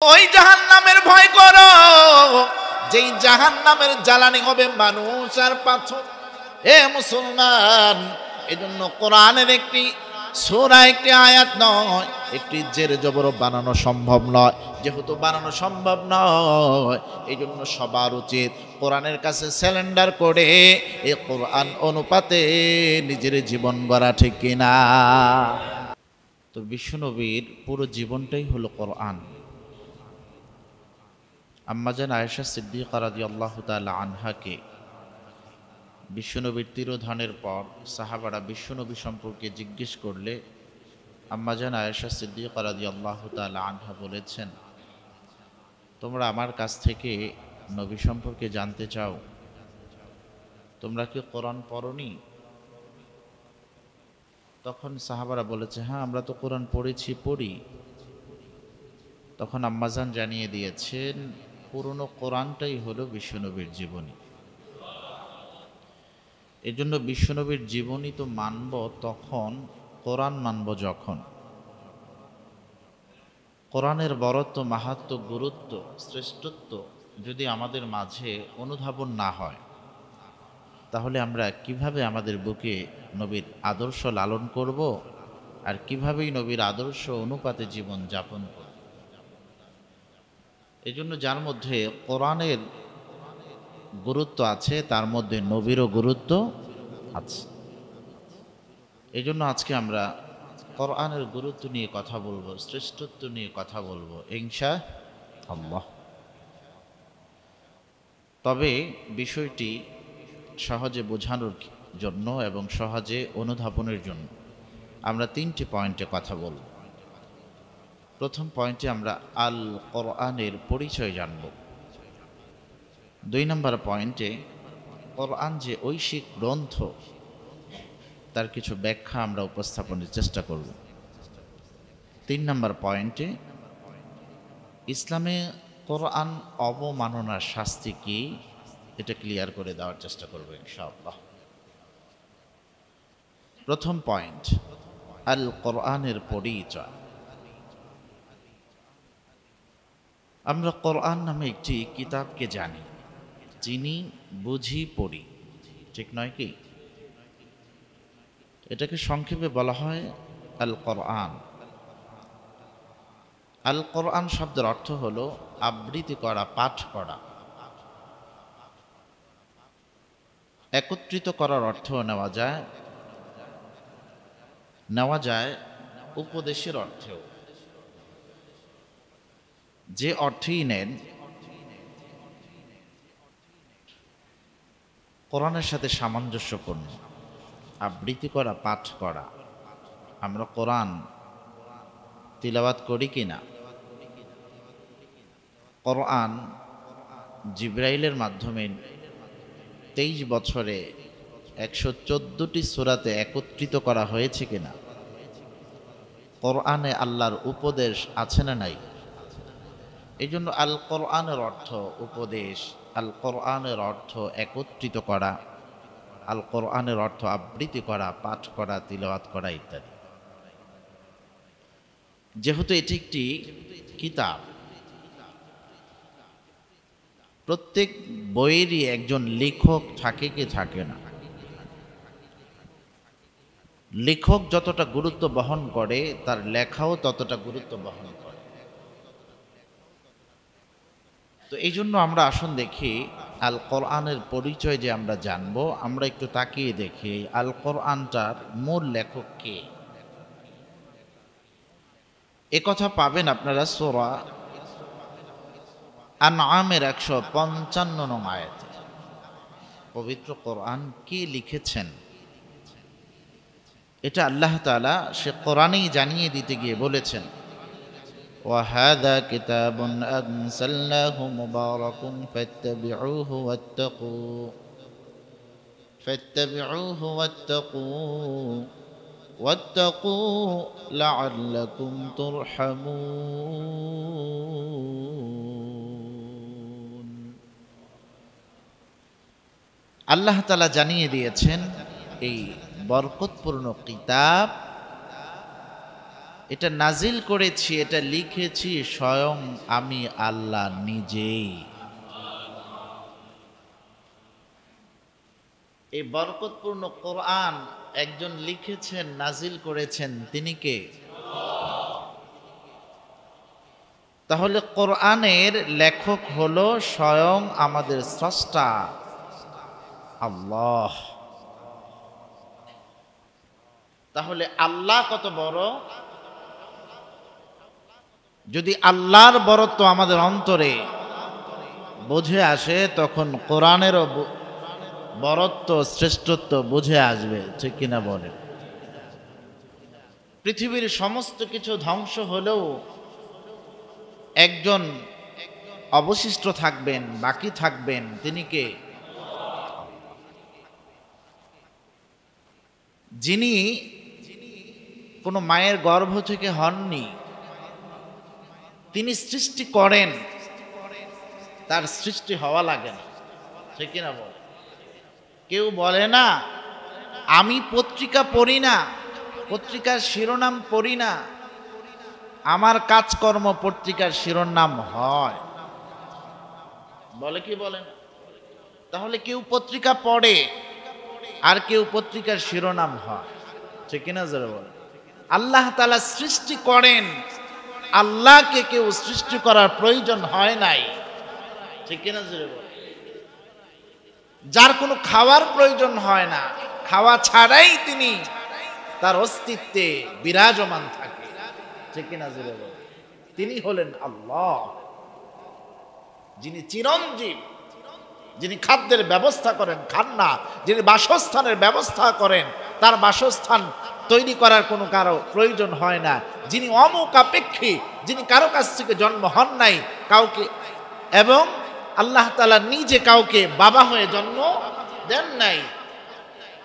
ওই জাহান্নামের ভয় করো যেই জাহান্নামের জ্বালানি হবে মানুষ আর পাথর। এ মুসলমান, এজন্য কোরআনের একটি সূরা, একটি আয়াত নয়, একটি জের জবর বানানো সম্ভব নয়। যেহেতু বানানো সম্ভব নয়, এই জন্য সবার উচিত কোরআনের কাছে স্যালেন্ডার করে এই কোরআন অনুপাতে নিজের জীবন গড়া, ঠিক কিনা? তো বিশ্বনবীর পুরো জীবনটাই হলো কোরআন। আম্মাজান আয়েশা সিদ্দিকা রাদিয়াল্লাহু তাআলা আনহাকে বিশ্বনবীর তিরোধানের পর সাহাবারা বিশ্বনবী সম্পর্কে জিজ্ঞেস করলে আম্মাজান আয়েশা সিদ্দিকা রাদিয়াল্লাহু তাআলা আনহা বলেছেন, তোমরা আমার কাছ থেকে নবী সম্পর্কে জানতে চাও, তোমরা কি কোরআন পড়নি? তখন সাহাবারা বলেছে, হ্যাঁ, আমরা তো কোরআন পড়েছি, পড়ি। তখন আম্মাজান জানিয়ে দিয়েছেন, পুরনো কোরআনটাই হলো বিশ্বনবীর জীবনী। এজন্য বিশ্বনবীর জীবনী তো মানব তখন, কোরআন মানব যখন। কোরআনের বরত্ব, মাহাত্ম্য, গুরুত্ব, শ্রেষ্ঠত্ব যদি আমাদের মাঝে অনুধাবন না হয়, তাহলে আমরা কিভাবে আমাদের বুকে নবীর আদর্শ লালন করব, আর কিভাবেই নবীর আদর্শ অনুপাতে জীবন যাপন করব? এজন্য যার মধ্যে কোরআনের গুরুত্ব আছে, তার মধ্যে নবীরও গুরুত্ব আছে। এজন্য আজকে আমরা কোরআনের গুরুত্ব নিয়ে কথা বলবো, শ্রেষ্ঠত্ব নিয়ে কথা বলবো ইনশাআল্লাহ। তবে বিষয়টি সহজে বোঝানোর জন্য এবং সহজে অনুধাবনের জন্য আমরা 3টি পয়েন্টে কথা বলব। প্রথম পয়েন্টে আমরা আল কোরআনের পরিচয় জানব। 2 নম্বর পয়েন্টে কোরআন যে ঐশিক গ্রন্থ, তার কিছু ব্যাখ্যা আমরা উপস্থাপনের চেষ্টা করব। 3 নম্বর পয়েন্টে ইসলামে কোরআন অবমাননার শাস্তি কি, এটা ক্লিয়ার করে দেওয়ার চেষ্টা করব ইনশাআল্লাহ। প্রথম পয়েন্ট, আল কোরআনের পরিচয়। আমরা কোরআন নামে একটি কিতাবকে জানি, চিনি, বুঝি, পড়ি, ঠিক নয় কি? এটাকে সংক্ষেপে বলা হয় আল কোরআন। আল কোরআন শব্দের অর্থ হলো আবৃত্তি করা, পাঠ করা। একত্রিত করার অর্থ নেওয়া যায় উপদেশের অর্থেও। যে অর্থেই নেন, কোরআনের সাথে সামঞ্জস্যপূর্ণ। আবৃত্তি করা, পাঠ করা। আমরা কোরআন তিলাওয়াত করি কিনা? কোরআন জিবরাইলের মাধ্যমে 23 বছরে 114টি সূরাতে একত্রিত করা হয়েছে কিনা? কোরআনে আল্লাহর উপদেশ আছে না নাই? এই জন্য আল কোরআনের অর্থ উপদেশ, আল কোরআনের অর্থ একত্রিত করা, আল কোরআনের অর্থ আবৃত্তি করা, পাঠ করা, তিলাওয়াত করা ইত্যাদি। যেহেতু এটি একটি কিতাব, প্রত্যেক বইয়েরই একজন লেখক থাকে কি থাকে না? লেখক যতটা গুরুত্ব বহন করে, তার লেখাও ততটা গুরুত্ব বহন করে। তো এই জন্য আমরা আসুন দেখি আল কোরআনের পরিচয় যে আমরা জানবো, আমরা একটু তাকিয়ে দেখি আল কোরআনটার মূল লেখক কে। একথা পাবেন আপনারা সূরা আনআমের 155 নং আয়াতে। পবিত্র কোরআন কে লিখেছেন, এটা আল্লাহ তাআলা সে কোরআনেই জানিয়ে দিতে গিয়ে বলেছেন, وهذا كتاب أنزلناه مبارك فاتبعوه واتقوا لعلكم ترحمون। আল্লাহ তাআলা জানিয়ে দিয়েছেন এই বরকতপূর্ণ কিতাব এটা নাজিল করেছি, এটা লিখেছি স্বয়ং আমি আল্লাহ নিজেই। এই বরকতপূর্ণ কোরআন একজন লিখেছেন, নাজিল করেছেন, তিনি কে? তাহলে কোরআনের লেখক হলো স্বয়ং আমাদের স্রষ্টা আল্লাহ। তাহলে আল্লাহ কত বড়? যদি আল্লাহর বড়ত্ব আমাদের অন্তরে বুঝে আসে, তখন কোরআনেরও বড়ত্ব শ্রেষ্ঠত্ব বুঝে আসবে, ঠিক কিনা বলে? পৃথিবীর সমস্ত কিছু ধ্বংস হলেও একজন অবশিষ্ট থাকবেন, বাকি থাকবেন, তিনি কে? যিনি কোনো মায়ের গর্ভ থেকে হননি, তিনি সৃষ্টি করেন, তার সৃষ্টি হওয়া লাগে না, ঠিক কিনা বল? কেউ বলে না আমি পত্রিকা পড়ি না, পত্রিকার শিরোনাম পড়ি না, আমার কাজকর্ম পত্রিকার শিরোনাম হয়, বলে কি বলেন? তাহলে কেউ পত্রিকা পড়ে আর কেউ পত্রিকার শিরোনাম হয়, ঠিক কিনা জোরে বলে? আল্লাহ তাআলা সৃষ্টি করেন, আল্লাহকে কেউ সৃষ্টি করার প্রয়োজন হয় নাই, ঠিক কিনা জোরে বলে? যার কোনো খাওয়ার প্রয়োজন হয় না, খাওয়া ছাড়াই তিনি তার অস্তিত্বে বিরাজমান থাকে, ঠিক কিনা জোরে বলে? তিনি হলেন আল্লাহ, যিনি চিরঞ্জীব, যিনি খাদ্যের ব্যবস্থা করেন, খান না, যিনি বাসস্থানের ব্যবস্থা করেন, তার বাসস্থান তৈরি করার কোনো কারো প্রয়োজন হয় না, যিনি অমুখাপেক্ষী, যিনি কারো কাছ থেকে জন্ম হন নাই কাউকে, এবং আল্লাহ তাআলা নিজে কাউকে বাবা হয়ে জন্ম দেন নাই,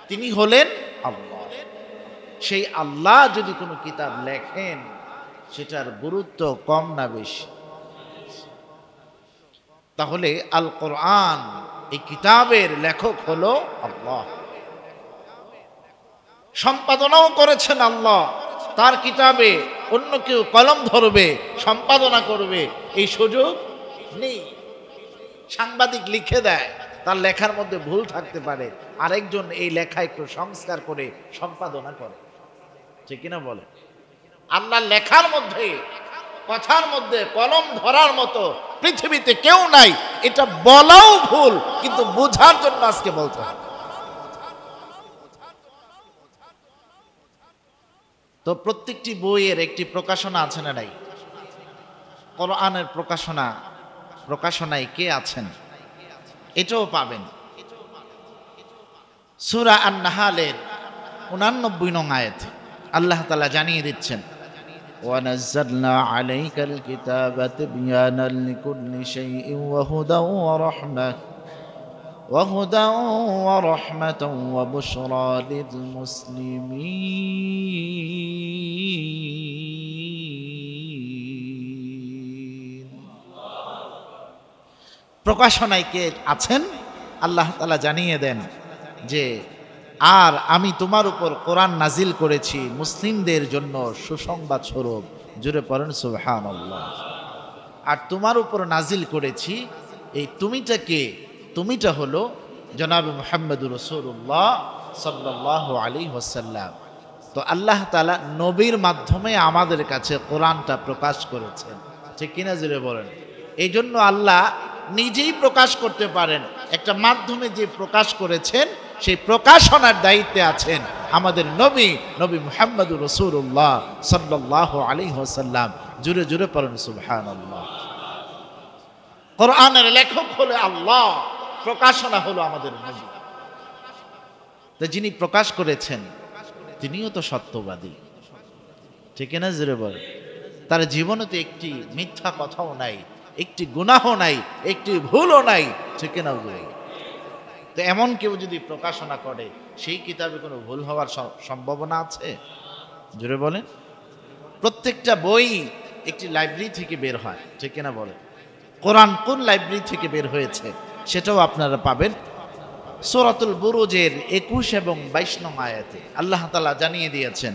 তিনি হলেন আল্লাহ। সেই আল্লাহ যদি কোনো কিতাব লেখেন, সেটার গুরুত্ব কম না বেশি? তাহলে আল কোরআন, এই কিতাবের লেখক হলো আল্লাহ, সম্পাদনাও করেছেন আল্লাহ। তার কিতাবে অন্য কেউ কলম ধরবে, সম্পাদনা করবে, এই সুযোগ নেই। সাংবাদিক লিখে দেয়, তার লেখার মধ্যে ভুল থাকতে পারে, আরেকজন এই লেখা একটু সংস্কার করে সম্পাদনা করে, ঠিক কিনা বলে? আল্লাহ লেখার মধ্যে, কথার মধ্যে কলম ধরার মতো পৃথিবীতে কেউ নাই, এটা বলাও ভুল, কিন্তু বোঝার জন্য আজকে বলতে হবে। তো প্রত্যেকটি বইয়ের একটি প্রকাশনা আছে না নাই? কোরআনের প্রকাশনায় কে আছেন এটাও পাবেন। সূরা আন-নাহলের 89 নং আয়াতে আল্লাহ তাআলা জানিয়ে দিচ্ছেন, وَنَزَّلْنَا عَلَيْكَ الْكِتَابَ تِبْيَانًا لِكُلِّ شَيْءٍ وَهُدًى وَرَحْمَةً وَبُشْرَى لِلْمُسْلِمِينَ। প্রকাশনায় কে আছেন আল্লাহ তাআলা জানিয়ে দেন যে, আর আমি তোমার উপর কোরআন নাজিল করেছি মুসলিমদের জন্য সুসংবাদ স্বরূপ। জোরে পড়েন সুবহানাল্লাহ। আর তোমার উপর নাজিল করেছি, এই তুমিটা কে? তুমিটা হলো জনাব মুহাম্মদুর রাসূলুল্লাহ সাল্লাল্লাহু আলাইহি ওয়াসাল্লাম। তো আল্লাহ তাআলা নবীর মাধ্যমে আমাদের কাছে কোরআনটা প্রকাশ করেছেন, ঠিক কিনা জোরে বলেন? এই জন্য আল্লাহ নিজেই প্রকাশ করতে পারেন, একটা মাধ্যমে যে প্রকাশ করেছেন সেই প্রকাশনার দায়িত্বে আছেন আমাদের নবী মুহাম্মদুর রাসূলুল্লাহ সাল্লাল্লাহু আলাইহি ওয়াসাল্লাম। জোরে জোরে পড়েন সুবহানাল্লাহ। কোরআনের লেখক হলো আল্লাহ, প্রকাশনা হলো আমাদের নবী। তো যিনি প্রকাশ করেছেন তিনিও তো সত্যবাদী, ঠিক না জোরে বলেন? তার জীবনে তো একটি মিথ্যা কথাও নাই, একটি গুনাহ নাই, একটি ভুলও নাই, ঠিক না জোরে? তো এমন কেউ যদি প্রকাশনা করে, সেই কিতাবে কোনো ভুল হওয়ার সম্ভাবনা আছে? জোরে বলেন। প্রত্যেকটা বই একটি লাইব্রেরি থেকে বের হয়, ঠিক না বলেন? কোরআন কোন লাইব্রেরি থেকে বের হয়েছে সেটাও আপনারা পাবেন। সূরাতুল বুরুজের 21 এবং 22 নং আয়াতে আল্লাহ তাআলা জানিয়ে দিয়েছেন,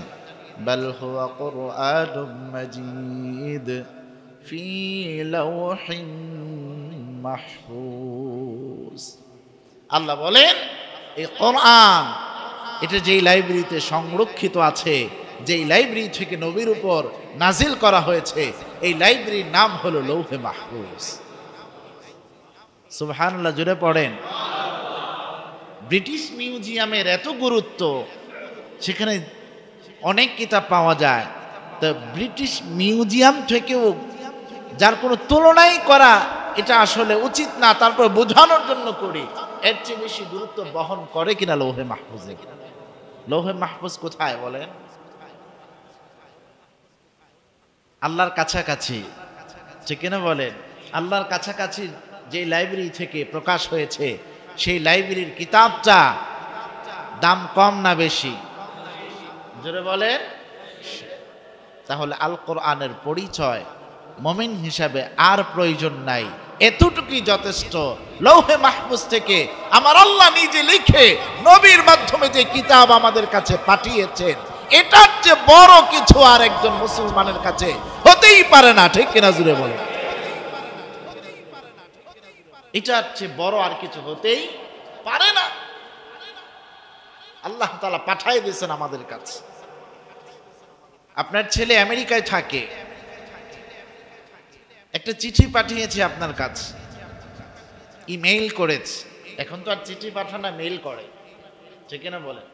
বাল হুয়া কুরআনুম মাজিদ ফি লাওহিন মাহফুজ। আল্লাহ বলেন এই কোরআন এটা যেই লাইব্রেরিতে সংরক্ষিত আছে, যেই লাইব্রেরি থেকে নবীর উপর নাজিল করা হয়েছে, এই লাইব্রেরির নাম হলো লৌহে মাহফুজ। সুবহানাল্লাহ, জুড়ে পড়েন। ব্রিটিশ মিউজিয়ামের এত গুরুত্ব, সেখানে অনেক কিতাব পাওয়া যায়। তো ব্রিটিশ মিউজিয়াম থেকেও যার কোনো তুলনাই করা এটা আসলে উচিত না, তারপর বোঝানোর জন্য করি, এর চেয়ে বেশি গুরুত্ব বহন করে কিনা লৌহে মাহফুজে। লৌহে মাহফুজ কোথায় বলেন? আল্লাহর কাছাকাছি, ঠিক কিনা বলেন? আল্লাহর কাছাকাছি যে লাইব্রেরি থেকে প্রকাশ হয়েছে, সেই লাইব্রেরির কিতাবটা দাম কম না বেশি? জোরে বলেন। তাহলে আল কোরআনের পরিচয় মুমিন হিসাবে আর প্রয়োজন নাই, এতটুকুই যথেষ্ট। লৌহে মাহফুজ থেকে আমার আল্লাহ নিজে লিখে নবীর মাধ্যমে যে কিতাব আমাদের কাছে পাঠিয়েছেন, এটার যে বড় কিছু আর একজন মুসলমানের কাছে হতেই পারে না, ঠিক কিনা জুড়ে বলেন? এটার চেয়ে বড় আর কিছু হতেই পারে না। আল্লাহ তাআলা পাঠিয়ে দিয়েছেন আমাদের কাছে। আপনার ছেলে আমেরিকায় থাকে, একটা চিঠি পাঠিয়েছে আপনার কাছে, ইমেইল করেছে। এখন তো আর চিঠি পাঠানো, মেইল করে, ঠিক না বলেন?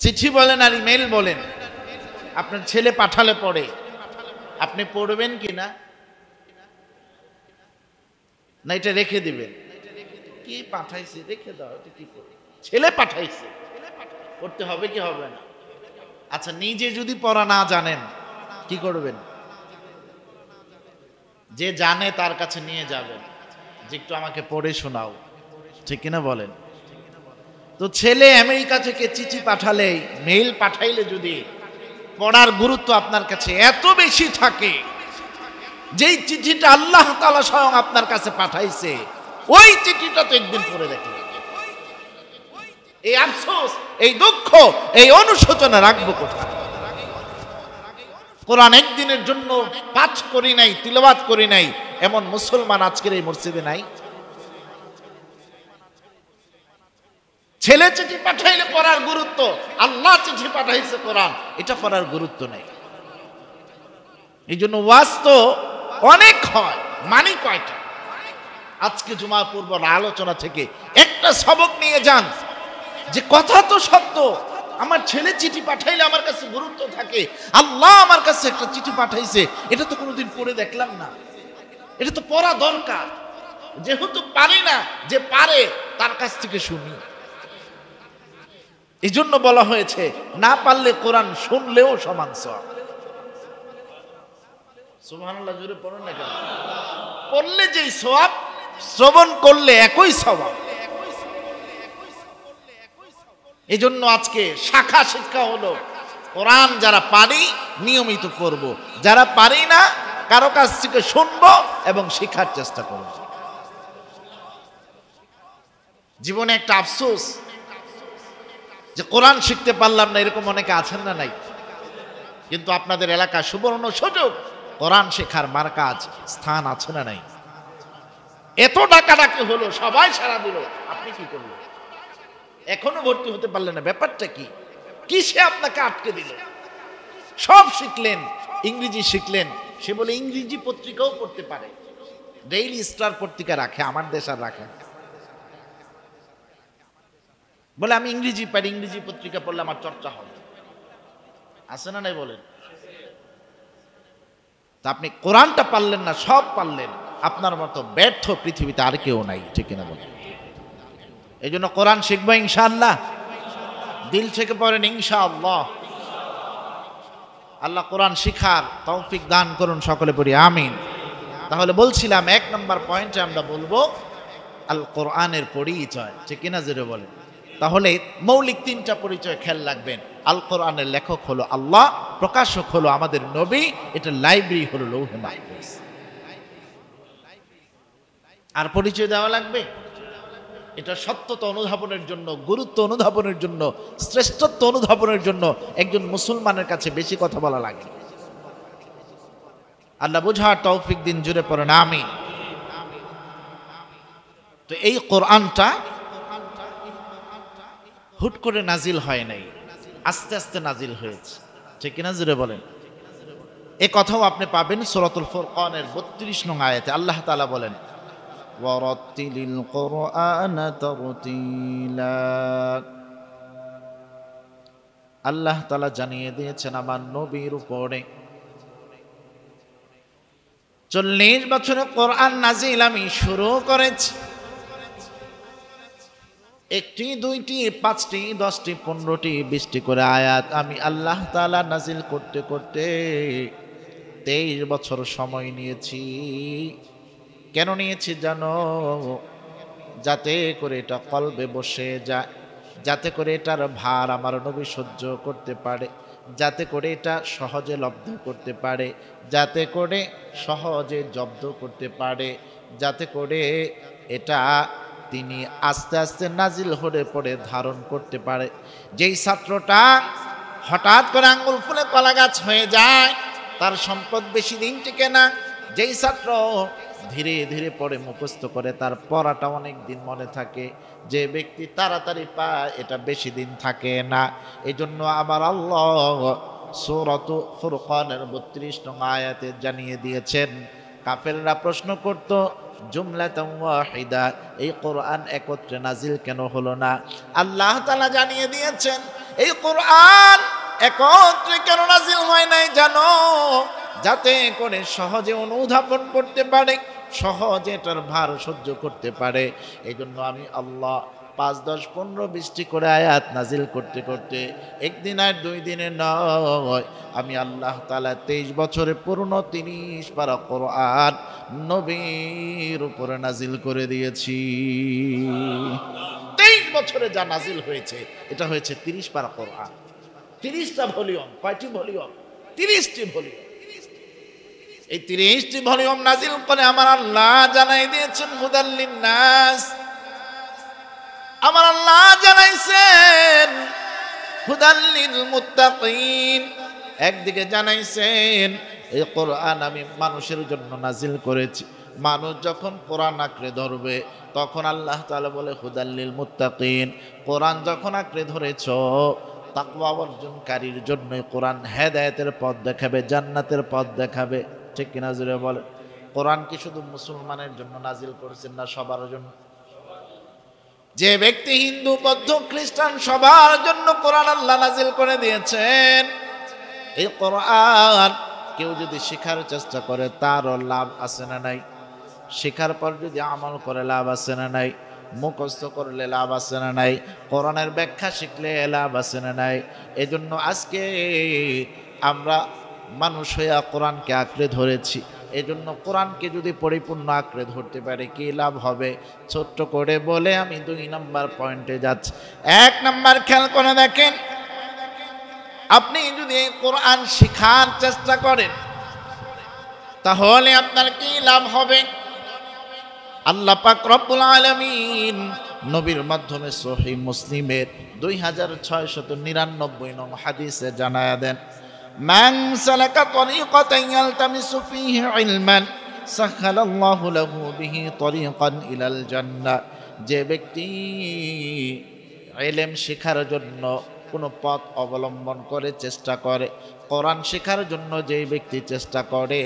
চিঠি বলেন আর ইমেইল বলেন। আপনার ছেলে পাঠালে পড়ে, আপনি পড়বেন কিনা? না এটা রেখে দিবেন? কি পাঠাইছে রেখে দাও, এটা কি করবে? ছেলে পাঠাইছে, পড়তে হবে কি হবে না? আচ্ছা, নিজে যদি পড়া না জানেন কি করবেন? যে জানে তার কাছে নিয়ে যাবেন, যে একটু আমাকে পড়ে শোনাও, ঠিক কিনা বলেন? তো ছেলে আমেরিকা থেকে চিঠি পাঠালে, মেইল পাঠাইলে যদি পড়ার গুরুত্ব আপনার কাছে এত বেশি থাকে, যেই চিঠিটা আল্লাহ তাআলা স্বয়ং আপনার কাছে পাঠাইছে, ওই চিঠিটা তো একদিন পড়ে দেখলেন, এই আফসোস, এই দুঃখ, এই অনুশোচনা রাখবো কোথায়? কোরআন একদিনের জন্য পাঠ করি নাই, তিলাওয়াত করি নাই, এমন মুসলমান আজকের এই মসজিদে নাই। ছেলে চিঠি পাঠাইলে পড়ার গুরুত্ব, আল্লাহ চিঠি পাঠাইছে কোরআন, এটা পড়ার গুরুত্ব নেই। এই জন্য ওয়াজ তো অনেক হয়, মানি কয়টা? আজকে জুমার পূর্ব আলোচনা থেকে একটা সবক নিয়ে যান, যে কথা তো সত্য, আমার ছেলে চিঠি পাঠাইলে আমার কাছে গুরুত্ব থাকে, আল্লাহ আমার কাছে একটা চিঠি পাঠাইছে, এটা তো কোনোদিন পড়ে দেখলাম না, এটা তো পড়া দরকার। যেহেতু পারি না, যে পারে তার কাছ থেকে শুনি। এই জন্য বলা হয়েছে, না পারলে কোরআন শুনলেও সমান সওয়াব। সুবহানাল্লাহ, জোরে পড়ুন না কেন? পড়লে যেই সওয়াব, শ্রবণ করলে একই সওয়াব। এই জন্য আজকে শাখা শিক্ষা হলো, কোরআন যারা পারি নিয়মিত করব, যারা পারি না কারো কাছ থেকে শুনবো এবং শেখার চেষ্টা করব। জীবনে একটা আফসোস যে কোরআন শিখতে পারলাম না, এরকম অনেকে আছেন না? নাই? কিন্তু আপনাদের এলাকায় সুবর্ণ সুযোগ, কোরআন শেখার মার্কাজ স্থান আছে না নাই? এত ডাকাডাকি হলো, সবাই সাড়া দিল, আপনি কি করলেন? এখনো ভর্তি হতে পারলেন না, ব্যাপারটা কি? কিসে আপনাকে আটকে দিল? সব শিখলেন, ইংরেজি শিখলেন, সে বলে ইংরেজি পত্রিকাও পড়তে পারে, ডেইলি স্টার পত্রিকা রাখে, আমার দেশ আর রাখে, বলে আমি ইংরেজি পারি, ইংরেজি পত্রিকা পড়লে আমার চর্চা হবে। আছে না নাই বলেন? তা আপনি কোরআনটা পারলেন না, সব পারলেন, আপনার মতো ব্যর্থ পৃথিবীতে আর কেউ নাই, ঠিক কিনা বলেন? এই জন্য কোরআন শিখবো ইনশাআল্লাহ, দিল থেকে পড়েন ইনশাআল্লাহ। আল্লাহ কোরআন শিখার তৌফিক দান করুন, সকলে পড়ি আমিন। তাহলে বলছিলাম, এক নম্বর পয়েন্টে আমরা বলবো আল কোরআনের পরিচয়, ঠিক কিনা জোরে বলেন? তাহলে মৌলিক তিনটা পরিচয় খেয়াল রাখবেন। আল কোরআনের লেখক হলো আল্লাহ, প্রকাশক হলো আমাদের নবী, এটা লাইব্রেরি হলো লৌহে মাহফুজ। আর পরিচয় দেওয়া লাগবে? এটা সত্যতা অনুধাবনের জন্য, গুরুত্ব অনুধাবনের জন্য, শ্রেষ্ঠত্ব অনুধাবনের জন্য একজন মুসলমানের কাছে বেশি কথা বলা লাগে। আল্লাহ বুঝার তৌফিক দিন, জুড়ে পড়েন আমিন। তো এই কোরআনটা হুট করে নাজিল হয় নাই, আস্তে আস্তে নাজিল হয়েছে, ঠিক কিনা জুড়ে বলেন। এ কথাও আপনি পাবেন সূরাতুল ফুরকানের 32 নং আয়াতে। আল্লাহ তাআলা বলেন, ওয়ারাত্তিলিল কুরআনা তারতিলা। আল্লাহ তাআলা জানিয়ে দিয়েছেন আমার নবীর উপরে 40 বছরে কোরআন নাজিল আমি শুরু করেছি। একটি, দুইটি, 5টি, 10টি, 15টি, 20টি করে আয়াত আমি আল্লাহ তাআলা নাজিল করতে করতে 23 বছর সময় নিয়েছি। কেন নিয়েছি জানো? যাতে করে এটা কলবে বসে যায়, যাতে করে এটার ভার আমার নবী সহ্য করতে পারে, যাতে করে এটা সহজে লব্ধ করতে পারে, যাতে করে সহজে জব্দ করতে পারে, যাতে করে এটা তিনি আস্তে আস্তে নাজিল হয়ে পড়ে ধারণ করতে পারে। যেই ছাত্রটা হঠাৎ করে আঙ্গুল ফুলে কলা গাছ হয়ে যায়, তার সম্পদ বেশি দিন টিকে না। যেই ছাত্র ধীরে ধীরে পড়ে মুখস্থ করে, তার পড়াটা অনেক দিন মনে থাকে। যে ব্যক্তি তাড়াতাড়ি পায়, এটা বেশি দিন থাকে না। এই জন্য আবার আল্লাহ সূরাতুল ফুরকানের 32 নং আয়াতে জানিয়ে দিয়েছেন, কাফেররা প্রশ্ন করত জুমলাতান ওয়াহিদা, এই কোরআন একত্রে নাজিল কেন হলো না? আল্লাহ তাআলা জানিয়ে দিয়েছেন এই কোরআন একত্রে কেন নাজিল হয় নাই জানো? যাতে করে সহজে অনুধাবন করতে পারে, সহজে এটার ভার সহ্য করতে পারে। এই জন্য আমি আল্লাহ 5, 10, 15, 20টি করে আয়াত নাজিল করতে করতে একদিন আর 2 দিনে নয়, আমি আল্লাহ তাআলা 23 বছরে পূর্ণ 30 পারা কোরআন নবীর উপরে নাজিল করে দিয়েছি। 23 বছরে যা নাজিল হয়েছে, এটা হয়েছে 30 পারা কোরআন। 30টা ভলিউম। কয়টি ভলিউম? 30টি ভলিউম। এই 30টি ভলিউম নাজিল করে আমার আল্লাহ জানাই দিয়েছেন হুদাল লিন্নাস। আমার আল্লাহ জানাইছেন হুদাল লিল মুত্তাকিন। একদিকে জানাইছেন এই কোরআন আমি মানুষের জন্য নাজিল করেছি। মানুষ যখন কোরআন আঁকড়ে ধরবে, তখন আল্লাহ তাআলা বলে হুদাল লিল মুত্তাকিন। কোরআন যখন আঁকড়ে ধরেছ, তাকওয়া অর্জনকারীর জন্য কোরআন হেদায়েতের পথ দেখাবে, জান্নাতের পথ দেখাবে, ঠিক কিনা জুড়ে বলে। কোরআন কি শুধু মুসলমানের জন্য নাজিল করেছেন না সবার জন্য? যে ব্যক্তি হিন্দু, বৌদ্ধ, খ্রিস্টান সবার জন্য কোরআন আল্লাহ নাজিল করে দিয়েছেন। এই কোরআন কেউ যদি শেখার চেষ্টা করে, তারও লাভ আছে না নাই? শেখার পর যদি আমল করে লাভ আছে না নাই? মুখস্থ করলে লাভ আছে না নাই? কোরআনের ব্যাখ্যা শিখলে লাভ আছে না নাই? এজন্য আজকে আমরা মানুষ হইয়া কোরআনকে আঁকড়ে ধরেছি। এজন্য কোরআনকে যদি পরিপূর্ণ আঁকড়ে ধরতে পারে কি লাভ হবে? ছোট্ট করে বলে আমি 2 নম্বর পয়েন্টে যাচ্ছি। 1 নম্বর খেয়াল করে দেখেন, আপনি যদি কোরআন শেখার চেষ্টা করেন, তাহলে আপনার কি লাভ হবে? আল্লাহ পাক রব্বুল আলামিন নবীর মাধ্যমে সহিহ মুসলিমের 2699 নং হাদিসে জানায়া দেন, মান সালাকা তরিকাতান ইয়ালতামিসু ফীহি ইলমান সাখালাল্লাহু লাহু বিহি তরিকান ইলাল জান্নাহ। যে ব্যক্তি ইলম শেখার জন্য কোনো পথ অবলম্বন করে, চেষ্টা করে, কোরআন শেখার জন্য যে ব্যক্তি চেষ্টা করে,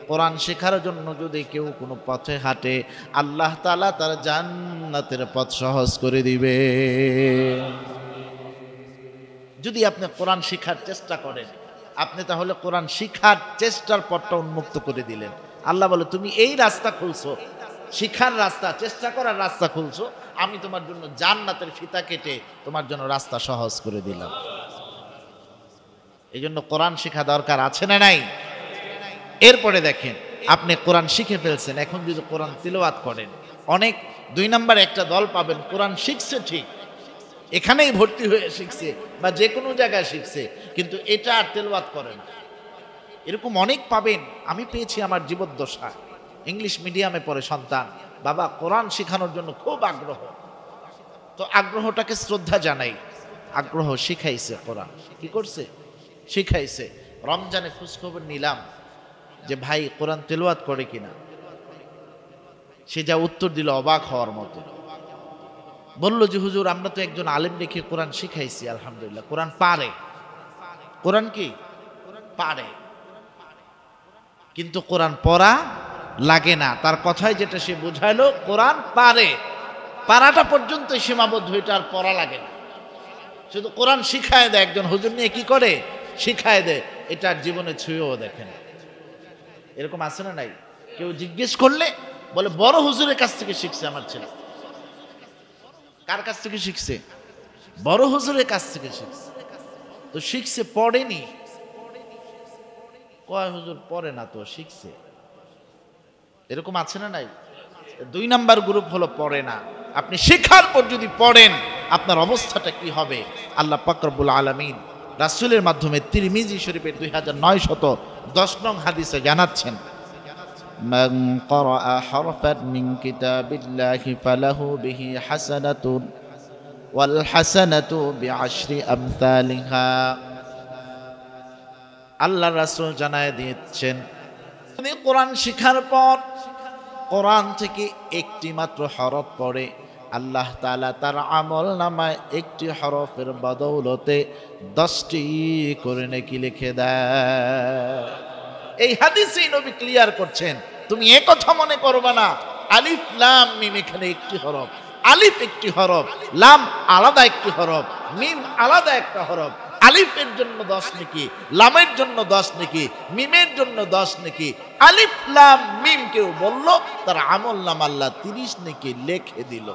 কোরআন শেখার জন্য যদি কেউ কোনো পথে হাঁটে, আল্লাহ তাআলা তার জান্নাতের পথ সহজ করে দিবে। যদি আপনি কোরআন শেখার চেষ্টা করেন, আপনি তাহলে কোরআন শিখার চেষ্টার পথটা উন্মুক্ত করে দিলেন। আল্লাহ বলে তুমি এই রাস্তা খুলছো, শিখার রাস্তা, চেষ্টা করার রাস্তা খুলছো, আমি তোমার জন্য জান্নাতের ফিতা কেটে তোমার জন্য রাস্তা সহজ করে দিলাম। এই জন্য কোরআন শেখা দরকার আছে না নাই? এরপরে দেখেন, আপনি কোরআন শিখে ফেলছেন, এখন যদি কোরআন তিলাওয়াত করেন, অনেক 2 নম্বর একটা দল পাবেন, কোরআন শিখছে ঠিক, এখানেই ভর্তি হয়ে শিখছে বা যে কোনো জায়গায় শিখছে, কিন্তু এটা আর তেলাওয়াত করে না। এরকম অনেক পাবেন, আমি পেয়েছি আমার জীবদ্দশা। ইংলিশ মিডিয়ামে পড়ে সন্তান, বাবা কোরআন শেখানোর জন্য খুব আগ্রহ, তো আগ্রহটাকে শ্রদ্ধা জানাই, আগ্রহ শিখাইছে কোরআন, কি করছে? শিখাইছে। রমজানে খোঁজখবর নিলাম যে ভাই কোরআন তেলাওয়াত করে কিনা, সে যা উত্তর দিল অবাক হওয়ার মতো। বলল যে হুজুর আমরা তো একজন আলেম রেখে কোরআন শিখাইছি, আলহামদুলিল্লাহ কোরআন পারে। কোরআন কি পারে, কিন্তু কোরআন পড়া লাগে না। তার কথায় যেটা সে বুঝাইলো কোরআন পারে, পারাটা পর্যন্ত সীমাবদ্ধ, এটা আর পড়া লাগে না। শুধু কোরআন শিখায় দেয়, একজন হুজুর নিয়ে কি করে শিখায় দেয়, এটা জীবনে ছুঁয়েও দেখেন। এরকম আছে না নাই? কেউ জিজ্ঞেস করলে বলে বড় হুজুরের কাছ থেকে শিখছে আমার ছেলে। কার কাছ থেকে শিখছে? বড় হুজুরের কাছ থেকে শিখছে। তো শিখছে, পড়েনি। কয় হুজুর পড়ে না তো, শিখছে। এরকম আছে না নাই? 2 নাম্বার গ্রুপ হলো পড়ে না। আপনি শেখার পর যদি পড়েন আপনার অবস্থাটা কি হবে আল্লাহ পাক রব্বুল আলামিন রাসূলের মাধ্যমে তিরমিজি শরীফের 2910 নং হাদিসে জানাচ্ছেন, মান ক্বারাআ হারফান মিন কিতাবিল্লাহি ফালাহু বিহি হাসানাতুন ওয়াল হাসানাতু বিআশরি আমসালিহা। আল্লাহ রাসূল জানায় দিয়েছেন, যদি কোরআন শেখার পর কোরআন থেকে একটি মাত্র হরফ পড়ে, আল্লাহ তাআলা তার আমল নামায় একটি হরফের বদৌলতে 10টি করে নেকি লিখে দেয়। এই হাদিসেই নবী ক্লিয়ার করছেন, তুমি একথা মনে করবে না আলিফ লাম মিম এখানে একটি হরফ, আলিফ একটি হরফ, লাম আলাদা একটি হরফ, মিম আলাদা একটা হরফ। আলিফের জন্য 10 নেকি, লামের জন্য 10 নেকি, মিমের জন্য 10 নেকি। আলিফ লাম মিম কেউ বলল তার আমল নাম আল্লাহ 30 নেকি লিখে দিল।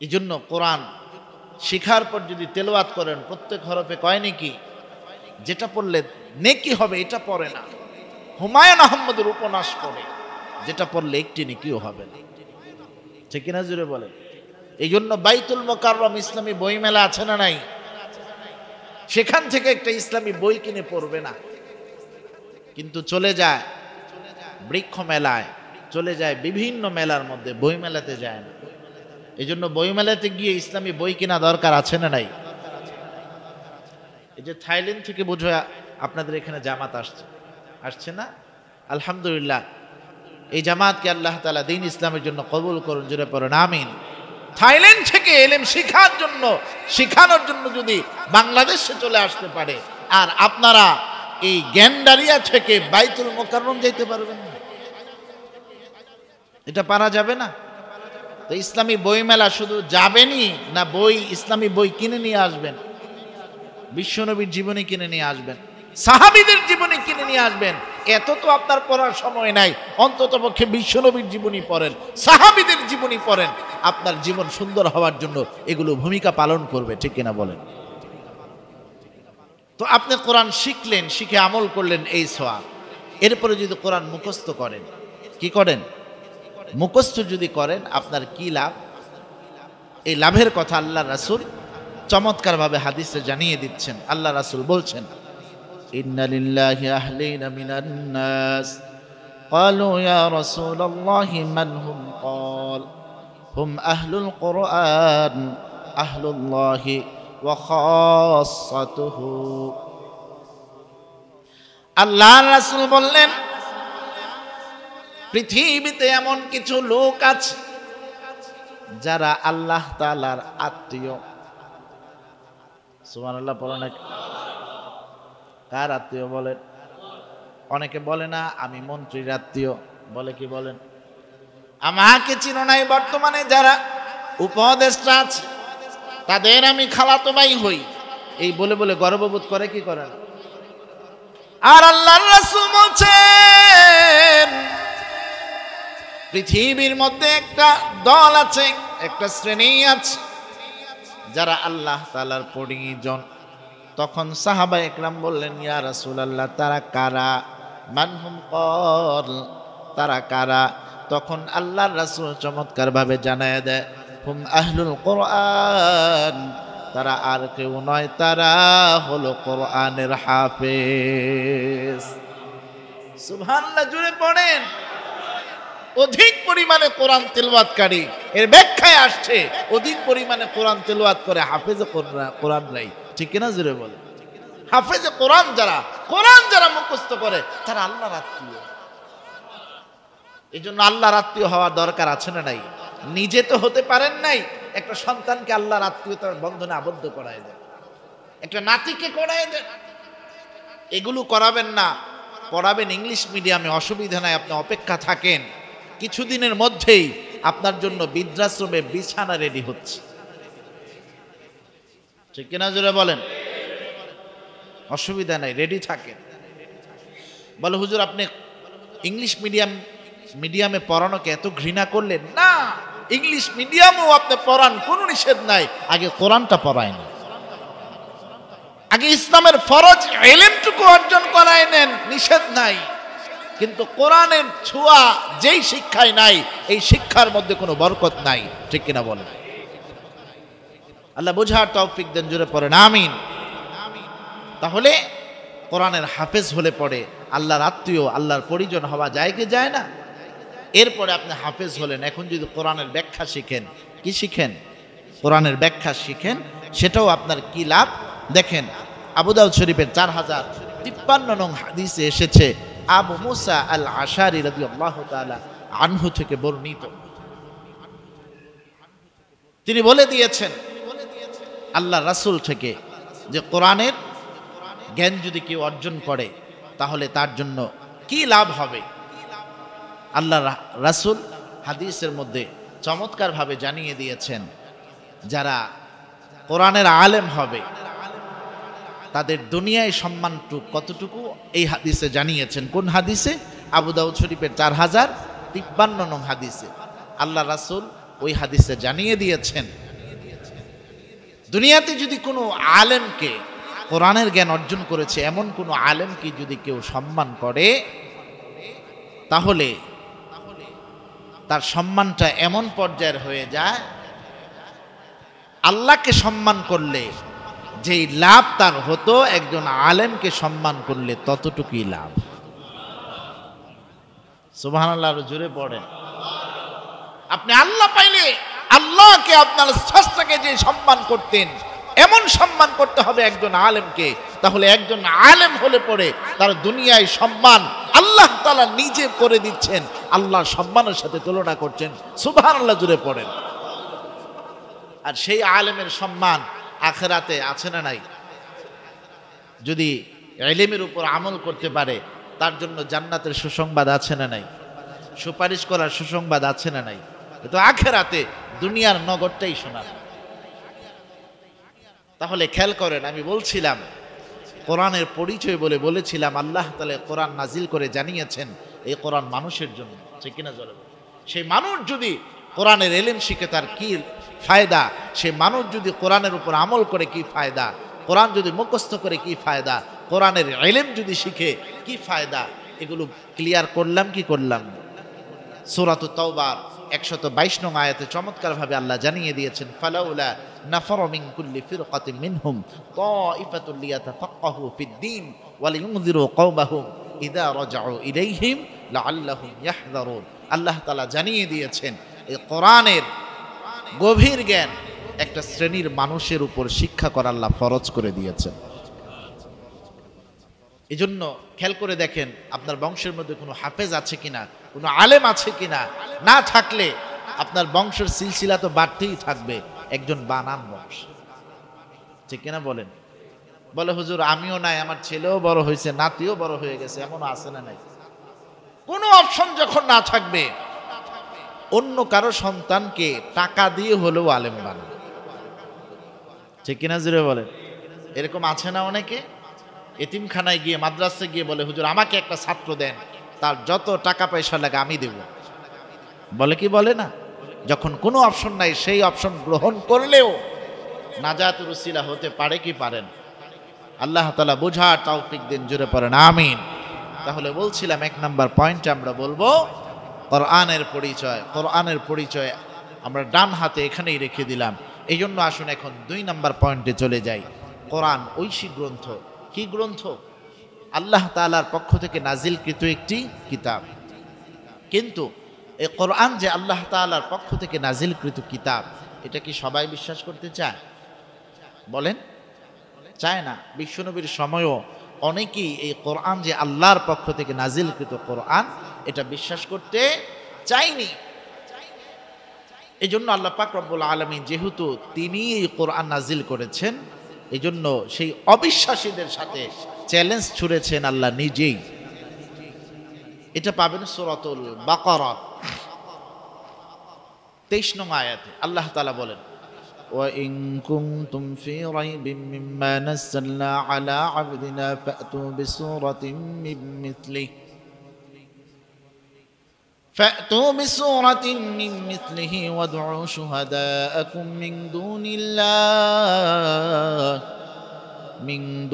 এই জন্য কোরআন শিখার পর যদি তেলাওয়াত করেন প্রত্যেক হরফে কয় নেকি, যেটা পড়লে নেকি হবে এটা পড়ে না। হুমায়ুন আহমদের উপন্যাস পড়ে, যেটা পড়লে একটি নেকিও হবে না। ঠিক কিনা জুড়ে বলে? এই জন্য বাইতুল মোকাররম ইসলামী বই মেলা আছে না নাই? সেখান থেকে একটা ইসলামী বই কিনে পড়বে না, কিন্তু চলে যায় বৃক্ষ মেলায়, চলে যায় বিভিন্ন মেলার মধ্যে, বই মেলাতে যায় না। এই জন্য বই মেলাতে গিয়ে ইসলামী বই কিনা দরকার আছে না নাই? এই যে থাইল্যান্ড থেকে বোঝো আপনাদের এখানে জামাত আসছে না? আলহামদুলিল্লাহ, এই জামাতকে আল্লাহ তাআলা দ্বীন ইসলামের জন্য কবুল করুন, জোরে পড়ুন আমিন। থাইল্যান্ড থেকে ইলম শেখার জন্য, শেখানোর জন্য যদি বাংলাদেশে চলে আসতে পারে, আর আপনারা এই গ্যান্ডারিয়া থেকে বাইতুল মোকাররম যাইতে পারবেন না, এটা পারা যাবে না। তো ইসলামী বই মেলা শুধু যাবেনই না, বই ইসলামী বই কিনে নিয়ে আসবেন, বিশ্বনবীর জীবনী কিনে নিয়ে আসবেন, সাহাবীদের জীবনী কিনে নিয়ে আসবেন। এত তো আপনার পড়ার সময় নাই, অন্তত পক্ষে বিশ্বনবীর জীবনী পড়েন, সাহাবীদের জীবনী পড়েন। আপনার জীবন সুন্দর হওয়ার জন্য এগুলো ভূমিকা পালন করবে, ঠিক কিনা বলেন? তো আপনি কোরআন শিখলেন, শিখে আমল করলেন, এই সওয়াব। এরপরে যদি কোরআন মুখস্থ করেন, কি করেন? মুখস্থ যদি করেন আপনার কি লাভ? এই লাভের কথা আল্লাহ রাসূল চমৎকারভাবে হাদিসে জানিয়ে দিচ্ছেন। আল্লাহ রাসূল বলছেন, ইন্না লিল্লাহি আহলিনা মিনান নাস ক্বালু ইয়া রাসূলুল্লাহি মান হুম ক্বাল হুম আহলুল কুরআন আহলুল্লাহি ওয়া খাসাতুহু। আল্লাহ রাসূল বললেন, পৃথিবীতে এমন কিছু লোক আছে যারা আল্লাহ তাআলার আত্মীয়। সুবহানাল্লাহ পড়ো না? কার আত্মীয় বলেন? অনেকে বলে না আমি মন্ত্রীর আত্মীয়, বলে কি বলেন? আমাকে চিনো নাই, বর্তমানে যারা উপদেষ্টা আছে তাদের আমি খালাতো ভাই হই, এই বলে বলে গর্ববোধ করে, কি করে না? আর আল্লাহর রাসূল বলছেন, পৃথিবীর মধ্যে একটা দল আছে, একটা শ্রেণী আছে যারা আল্লাহ তাআলার পরিজন। তখন সাহাবা একরাম বললেন, ইয়া রাসূলুল্লাহ তারা কারা? মানহুম ক্বাল, তারা কারা? তখন আল্লাহর রাসূল চমৎকার ভাবে জানায় দেয়, হুম আহলুল কুরআন, তারা আর কেউ নয়, তারা হলো কোরআনের হাফেজ। সুবহানাল্লাহ, জুড়ে পড়েন। অধিক পরিমাণে কোরআন তেলাওয়াতকারী, এর ব্যাখ্যায় আসছে অধিক পরিমাণে কোরআন তেলাওয়াত করে হাফেজে কোরআন নাই। ঠিক কিনা জোরে বলে? হাফেজে কোরআন যারা মুখস্থ করে তারা আল্লাহর আত্মীয়। এই জন্য আল্লাহর আত্মীয় হওয়ার দরকার আছে না নাই? নিজে তো হতে পারেন নাই, একটা সন্তানকে আল্লাহর আত্মীয়তার বন্ধনে আবদ্ধ করায় দেন, একটা নাতিকে করায় দেন। এগুলো করাবেন না, পড়াবেন ইংলিশ মিডিয়ামে, অসুবিধা নাই, আপনি অপেক্ষা থাকেন, কিছুদিনের মধ্যেই আপনার জন্য বৃদ্ধাশ্রমে বিছানা রেডি হচ্ছে। ঠিক কিনা জোরে বলেন? অসুবিধা নাই, রেডি থাকেন। বলে হুজুর আপনি ইংলিশ মিডিয়ামে পড়ানোকে এত ঘৃণা করলেন? না, ইংলিশ মিডিয়ামেও আপনি পড়ান, কোনো নিষেধ নাই, আগে কোরআনটা পড়ায় না, আগে ইসলামের ফরজ ইলমটুকু অর্জন করায় নেন, নিষেধ নাই। কিন্তু কোরআনের ছোঁয়া যেই শিক্ষায় নাই, এই শিক্ষার মধ্যে কোনো বরকত নাই। ঠিক কিনা বলেন? আল্লাহ বোঝার তৌফিক দেন, জোরে পড়েন আমিন। তাহলে কোরআনের হাফেজ হলে পড়ে আল্লাহর আত্মীয়, আল্লাহর পরিজন হওয়া যায় কি যায় না? এরপরে আপনি হাফেজ হলেন, এখন যদি কোরআনের ব্যাখ্যা শিখেন, কি শিখেন? কোরআনের ব্যাখ্যা শিখেন, সেটাও আপনার কি লাভ দেখেন। আবু দাউদ শরীফের 4053 নং হাদিসে এসেছে, আবু মুসা আল আশারি রাদিয়াল্লাহু তাআলা আনহু থেকে বর্ণিত, তিনি বলে দিয়েছেন আল্লাহ রাসূল থেকে যে কোরআনের জ্ঞান যদি কেউ অর্জন করে তাহলে তার জন্য কি লাভ হবে। আল্লাহ রাসূল হাদিসের মধ্যে চমৎকারভাবে জানিয়ে দিয়েছেন, যারা কোরআনের আলেম হবে তাদের দুনিয়ায় সম্মানটুকু কতটুকু এই হাদিসে জানিয়েছেন। কোন হাদিসে? আবু দাউদ শরীফের 4053 নং হাদিসে আল্লাহ রাসূল ওই হাদিসে জানিয়ে দিয়েছেন, দুনিয়াতে যদি কোনো আলেমকে, কোরআনের জ্ঞান অর্জন করেছে এমন কোনো আলেমকে যদি কেউ সম্মান করে, তাহলে তার সম্মানটা এমন পর্যায়ের হয়ে যায়, আল্লাহকে সম্মান করলে যেই লাভ তার হতো, একজন আলেমকে সম্মান করলে ততটুকুই লাভ। সুবহানাল্লাহ, আরো জোরে পড়েন। আপনি আল্লাহ পাইলে আল্লাহকে, আপনার স্রষ্টাকে যে সম্মান করতেন, এমন সম্মান করতে হবে একজন আলেমকে, তাহলে একজন আলেম হলে পরে তার দুনিয়ায় সম্মান আল্লাহ তাআলা নিজে করে দিচ্ছেন, আল্লাহর সম্মানের সাথে তুলনা করছেন। সুবহানাল্লাহ, জোরে পড়েন। আর সেই আলেমের সম্মান আখিরাতে আছে না নাই? যদি ইলমের উপর আমল করতে পারে তার জন্য জান্নাতের সুসংবাদ আছে না নাই? সুপারিশ করার সুসংবাদ আছে না নাই? কিন্তু আখিরাতে দুনিয়ার নগদটাই শোনার। তাহলে খেয়াল করেন, আমি বলছিলাম কোরআনের পরিচয় বলেছিলাম আল্লাহ তাআলা কোরআন নাজিল করে জানিয়েছেন এই কোরআন মানুষের জন্য। ঠিক কিনা জোরে? সেই মানুষ যদি কোরআনের ইলম শিখে তার কি ফায়দা, সে মানুষ যদি কোরআনের উপর আমল করে কি ফায়দা, কোরআন যদি মুখস্থ করে কি ফায়দা, কোরআনের ইলম যদি শিখে কি ফায়দা, এগুলো ক্লিয়ার করলাম কি করলাম? সূরাতুত তাওবার 122 নং আয়াতে চমৎকারভাবে আল্লাহ জানিয়ে দিয়েছেন, ফালাউলা নাফারা মিন কুল্লি ফিরকাতিন মিনহুম তাইফাতুল লিয়াতাফাক্কাহু ফিদ-দীন ওয়া লিয়ুনযিরু কওমাহুম ইযা রাজাউ ইলাইহিম লাআল্লাহুম ইয়াহযারুন। আল্লাহ তাআলা জানিয়ে দিয়েছেন এই কোরআনের গভীর জ্ঞান একটা শ্রেণীর মানুষের উপর শিক্ষা করা আল্লাহ ফরজ করে দিয়েছেন। এজন্য খেয়াল করে দেখেন আপনার বংশের মধ্যে কোনো হাফেজ আছে কিনা, কোনো আলেম আছে কিনা। না থাকলে আপনার বংশের সিলসিলা তো বাড়তেই থাকবে, একজন বানান বংশ। ঠিক কিনা বলেন? বলে হুজুর আমিও নাই, আমার ছেলেও বড় হয়েছে, নাতিও বড় হয়ে গেছে, এমনও আছে না নাই? কোনো অপশন যখন না থাকবে, অন্য কারো সন্তানকে টাকা দিয়ে হলেও আলেম বানাবে। ঠিক কিনা জুড়ে বলেন? এরকম আছে না অনেকে? এতিমখানায় গিয়ে, মাদ্রাসায় গিয়ে বলে হুজুর আমাকে একটা ছাত্র দেন, তার যত টাকা পয়সা লাগে আমি দেব। বলে কি বলে না? যখন কোনো অপশন নাই সেই অপশন গ্রহণ করলেও নাজাতুর উসিলা হতে পারে কি পারেন? আল্লাহ তাআলা বোঝার তৌফিক দিন, জুড়ে পড়েন আমিন। তাহলে বলছিলাম 1 নাম্বার পয়েন্টে আমরা বলবো কোরআনের পরিচয়। কোরআনের পরিচয় আমরা ডান হাতে এখানেই রেখে দিলাম। এই জন্য আসুন এখন 2 নাম্বার পয়েন্টে চলে যাই। কোরআন ঐশী গ্রন্থ। কি গ্রন্থ? আল্লাহ তাআলার পক্ষ থেকে নাজিলকৃত একটি কিতাব। কিন্তু এই কোরআন যে আল্লাহ তাআলার পক্ষ থেকে নাজিলকৃত কিতাব, এটা কি সবাই বিশ্বাস করতে চায়? বলেন, চায় না। বিশ্বনবীর সময়ও অনেকেই এই কোরআন যে আল্লাহর পক্ষ থেকে নাজিলকৃত কোরআন, এটা বিশ্বাস করতে চায়নি। এই জন্য আল্লাহ পাক রব্বুল আলামিন যেহেতু তিনি এই কোরআন নাজিল করেছেন, এই জন্য সেই অবিশ্বাসীদের সাথে চ্যালেঞ্জ ছুড়েছেন আল্লাহ নিজেই। এটা পাবেন সূরাতুল বাকারা 23 নং আয়াতে। আল্লাহ তাআলা বলেন, وَإِن كُنتُمْ فِي رَيْبٍ مِّمَّا نَزَّلْنَا عَلَىٰ عَبْدِنَا فَأْتُوا بِسُورَةٍ مِّن مِّثْلِهِ وَادْعُوا شُهَدَاءَكُم مِّن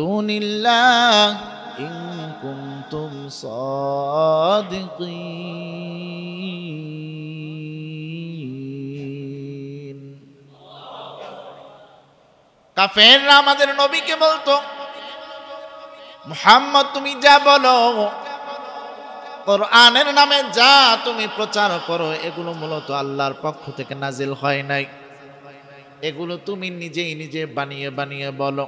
دُونِ اللَّهِ إِن كُنتُمْ صَادِقِينَ। কাফেররা আমাদের নবীকে বলতো, মুহাম্মদ তুমি যা বলো, কোরআনের নামে যা তুমি প্রচার করো, এগুলো মূলত আল্লাহর পক্ষ থেকে নাজিল হয় নাই, এগুলো তুমি নিজেই নিজে বানিয়ে বানিয়ে বলো।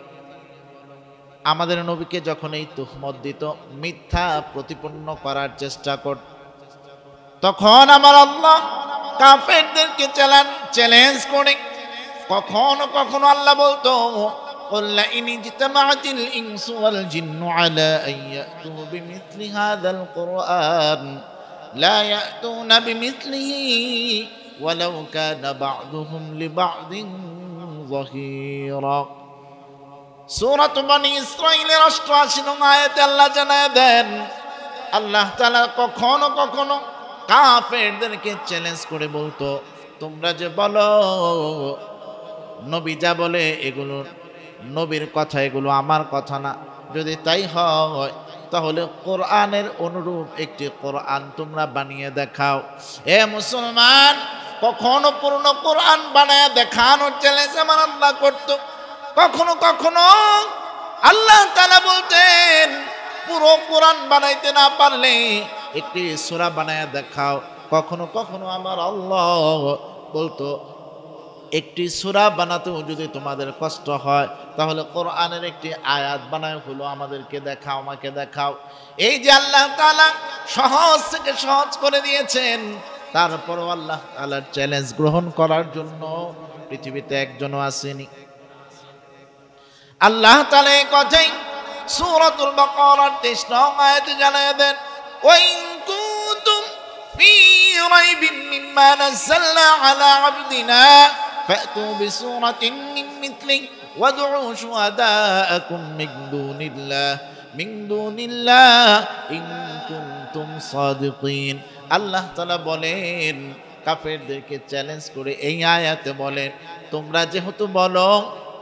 আমাদের নবীকে যখন এই তুহমত দিত, মিথ্যা প্রতিপন্ন করার চেষ্টা করত, তখন আমার আল্লাহ কাফেরদেরকে চ্যালেঞ্জ করে কখনো কখনো আল্লাহ বলতো, قل لئن اجتمعت الإنس والجن على أن يأتوا بمثل هذا القرآن لا يأتون بمثله ولو كان بعضهم لبعض ظهيرا। সূরা বনী ইসরাঈলের 88 নং আয়াতে আল্লাহ জানায় দেন, আল্লাহ তাআলা কখনো কখনো কাফেরদেরকে চ্যালেঞ্জ করে বলতো, তোমরা যে বলো নবী যা বলে এগুলো নবীর কথা, এগুলো আমার কথা না, যদি তাই হয় তাহলে কোরআনের অনুরূপ একটি কোরআন তোমরা বানিয়ে দেখাও। এ মুসলমান, কখনো পূর্ণ কোরআন বানায় দেখানোর চ্যালেঞ্জ আমার আল্লাহ করত, কখনো কখনো আল্লাহ তাআলা বলতেন পুরো কোরআন বানাইতে না পারলে একটি সূরা বানায় দেখাও। কখনো কখনো আমার আল্লাহ বলতো, একটি সূরা বানাতেও যদি তোমাদের কষ্ট হয় তাহলে কোরআনের একটি আয়াত বানায় হলো আমাদেরকে দেখাও, আমাকে দেখাও। এই যে আল্লাহ তাআলা সহজ থেকে সহজ করে দিয়েছেন, তারপরও আল্লাহ তাআলার চ্যালেঞ্জ গ্রহণ করার জন্য পৃথিবীতে একজনও আসেনি। আল্লাহ তাআলা এই কথাই সূরাতুল বাকারার 23 নং আয়াতে জানিয়ে দেন, ওয়াইন কুনতুম ফি রাইবিন মিম্মা নাযালনা আলা আবদিনা فأتوا بسورة من مثله وادعوا شهداءكم من دون الله إن كنتم صادقين। আল্লাহ তাআলা বলেন, কাফেরদেরকে চ্যালেঞ্জ করে এই আয়াতে বলেন, তোমরা যেহেতু বলো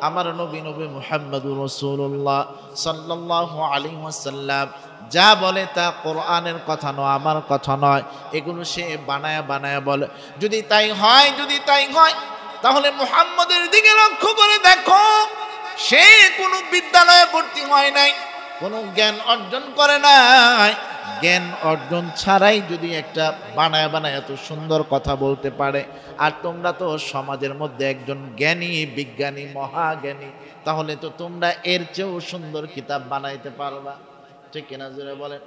আমার নবী মুহাম্মদুর রাসূলুল্লাহ সাল্লাল্লাহু আলাইহি ওয়াসাল্লাম যা বলে তা কোরআনের কথা নয়, আমার কথা নয়, এগুলো সে বানায়া বানায়া বলে, যদি তাই হয় তাহলে মুহাম্মদের দিকে লক্ষ্য করে দেখো, সে কোনো বিদ্যালয়ে ভর্তি হয় নাই, কোনো জ্ঞান অর্জন করে নাই। জ্ঞান অর্জন ছাড়াই যদি একটা বানায় বানায় এত সুন্দর কথা বলতে পারে, আর তোমরা তো সমাজের মধ্যে একজন জ্ঞানী, বিজ্ঞানী, মহাজ্ঞানী, তাহলে তো তোমরা এর চেয়েও সুন্দর কিতাব বানাইতে পারবা, ঠিক কিনা জোরে বলেন।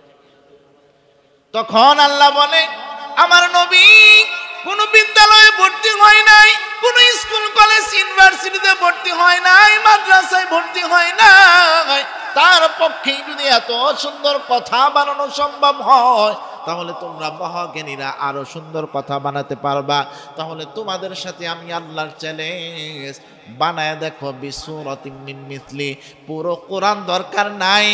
তখন আল্লাহ বলে, আমার নবী কোন বিদ্যালয়ে ভর্তি হয় নাই, কোন স্কুল কলেজ ইউনিভার্সিটিতে ভর্তি হয় নাই, মাদ্রাসায় ভর্তি হয় নাই, তার পক্ষে যদি এত সুন্দর কথা বানানো সম্ভব হয় তাহলে তোমরা মহাজ্ঞানীরা আরো সুন্দর কথা বানাতে পারবা। তাহলে তোমাদের সাথে আমি আল্লাহর চ্যালেঞ্জ, বানায় দেখো বিসূরাতিন মিন মিসলি, পুরো কোরআন দরকার নাই,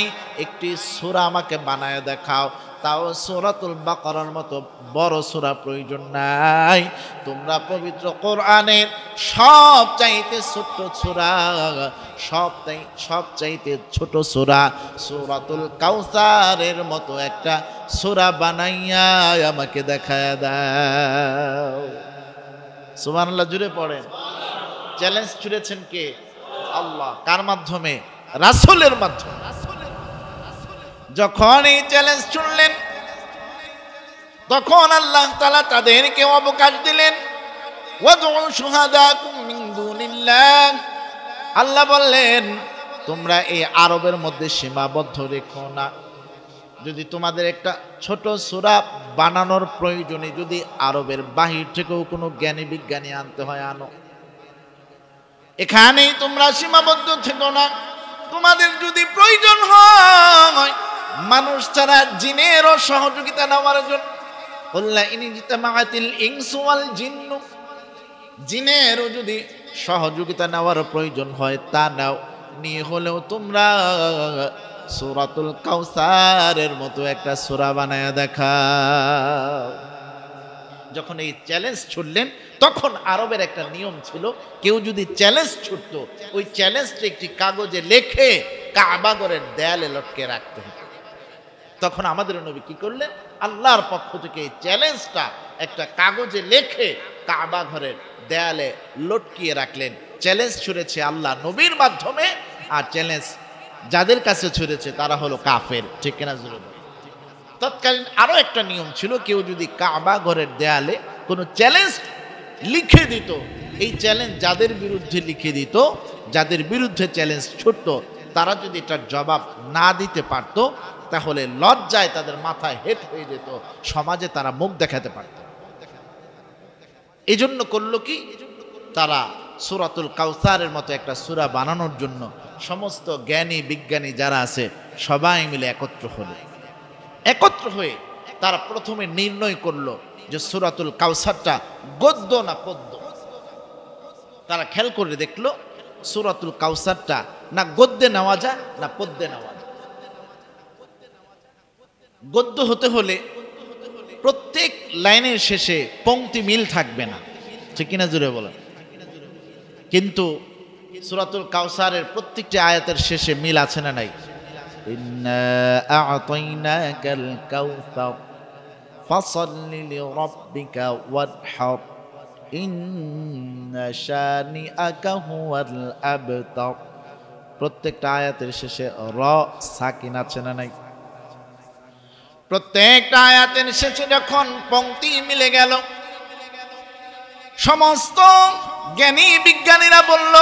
একটি সূরা আমাকে বানায় দেখাও, তাও সূরাতুল বাকারার মতো বড় সূরা প্রয়োজন নাই। তোমরা পবিত্র কোরআনের সবচাইতে ছোট সূরা, সবচাইতে ছোট সূরা সূরাতুল কাউসারের মতো একটা সূরা বানাইয়া আমাকে দেখায় দাও। সুবহানাল্লাহ, জুড়ে পড়েন। চ্যালেঞ্জ ছুড়েছেন কে? আল্লাহ। কার মাধ্যমে? রাসূলের মাধ্যমে। যখন এই চ্যালেঞ্জ শুনলেন, তখন আল্লাহ তাআলা তাদেরকে অবকাশ দিলেন, ওয়াদউ শুহাদাকুম মিন দুনিল্লাহ। আল্লাহ বললেন, তোমরা এই আরবের মধ্যে সীমাবদ্ধ রেখো না। যদি তোমাদের একটা ছোট সূরা বানানোর প্রয়োজনে যদি আরবের বাহির থেকেও কোনো জ্ঞানী বিজ্ঞানী আনতে হয়, আনো। এখানেই তোমরা সীমাবদ্ধ থেকো না। তোমাদের যদি প্রয়োজন হয় মানুষ ছাড়া জিনেরও সহযোগিতা নেওয়ার জন্য, আল্লাহ ইনিজতামাআতিল ইনসু ওয়াল জিন্নু, জিনেরও যদি সহযোগিতা নেওয়ার প্রয়োজন হয় তা নাও, নিয়ে হলেও তোমরা সূরাতুল কাউসারের মতো একটা সূরা বানায়া দেখাও। যখন এই চ্যালেঞ্জ ছুড়লেন তখন আরবের একটা নিয়ম ছিল, কেউ যদি চ্যালেঞ্জ ছুটতো ওই চ্যালেঞ্জটা একটি কাগজে লিখে কাবা ঘরের দেয়ালে লটকে রাখতে হতো। তখন আমাদের নবী কি করলেন, আল্লাহর পক্ষ থেকে এই চ্যালেঞ্জটা একটা কাগজে লিখে কাবা ঘরের দেয়ালে লটকিয়ে রাখলেন। চ্যালেঞ্জ ছুড়েছে আল্লাহ নবীর মাধ্যমে, আর চ্যালেঞ্জ যাদের কাছে ছুড়েছে তারা হলো কাফের, ঠিক কিনা জোরে বলেন। তৎকালীন আরো একটা নিয়ম ছিল, কেউ যদি কাবা ঘরের দেয়ালে কোনো চ্যালেঞ্জ লিখে দিত, এই চ্যালেঞ্জ যাদের বিরুদ্ধে লিখে দিত, যাদের বিরুদ্ধে চ্যালেঞ্জ ছুটতো, তারা যদি এটার জবাব না দিতে পারতো তাহলে লজ্জায় তাদের মাথায় হেট হয়ে যেত, সমাজে তারা মুখ দেখাতে পারত। এই জন্য করলো কি, তারা সূরাতুল কাউসারের মতো একটা সূরা বানানোর জন্য সমস্ত জ্ঞানী বিজ্ঞানী যারা আছে সবাই মিলে একত্র হয়ে তারা প্রথমে নির্ণয় করলো যে সূরাতুল কাউসারটা গদ্য না পদ্য। তারা খেয়াল করে দেখলো সূরাতুল কাউসারটা না গদ্যে নেওয়া যায় না পদ্যে নেওয়া যায়। গদ্য হতে হলে প্রত্যেক লাইনের শেষে পংক্তি মিল থাকবে না, ঠিক কিনা জুড়ে বলেন। কিন্তু সূরাতুল কাউসারের প্রত্যেকটি আয়াতের শেষে মিল আছে না নাই? ইন্না আ'তাইনাকাল কাউসার ফাসাল্লি লিরাব্বিকা ওয়ানহার ইন্না শানিআকা হুয়াল আবতার। প্রত্যেকটা আয়াতের শেষে র সাকিন আছে না নাই? প্রত্যেকটা আয়াতের শেষে যখন পংক্তি মিলে গেল, সমস্ত জ্ঞানী বিজ্ঞানীরা বলল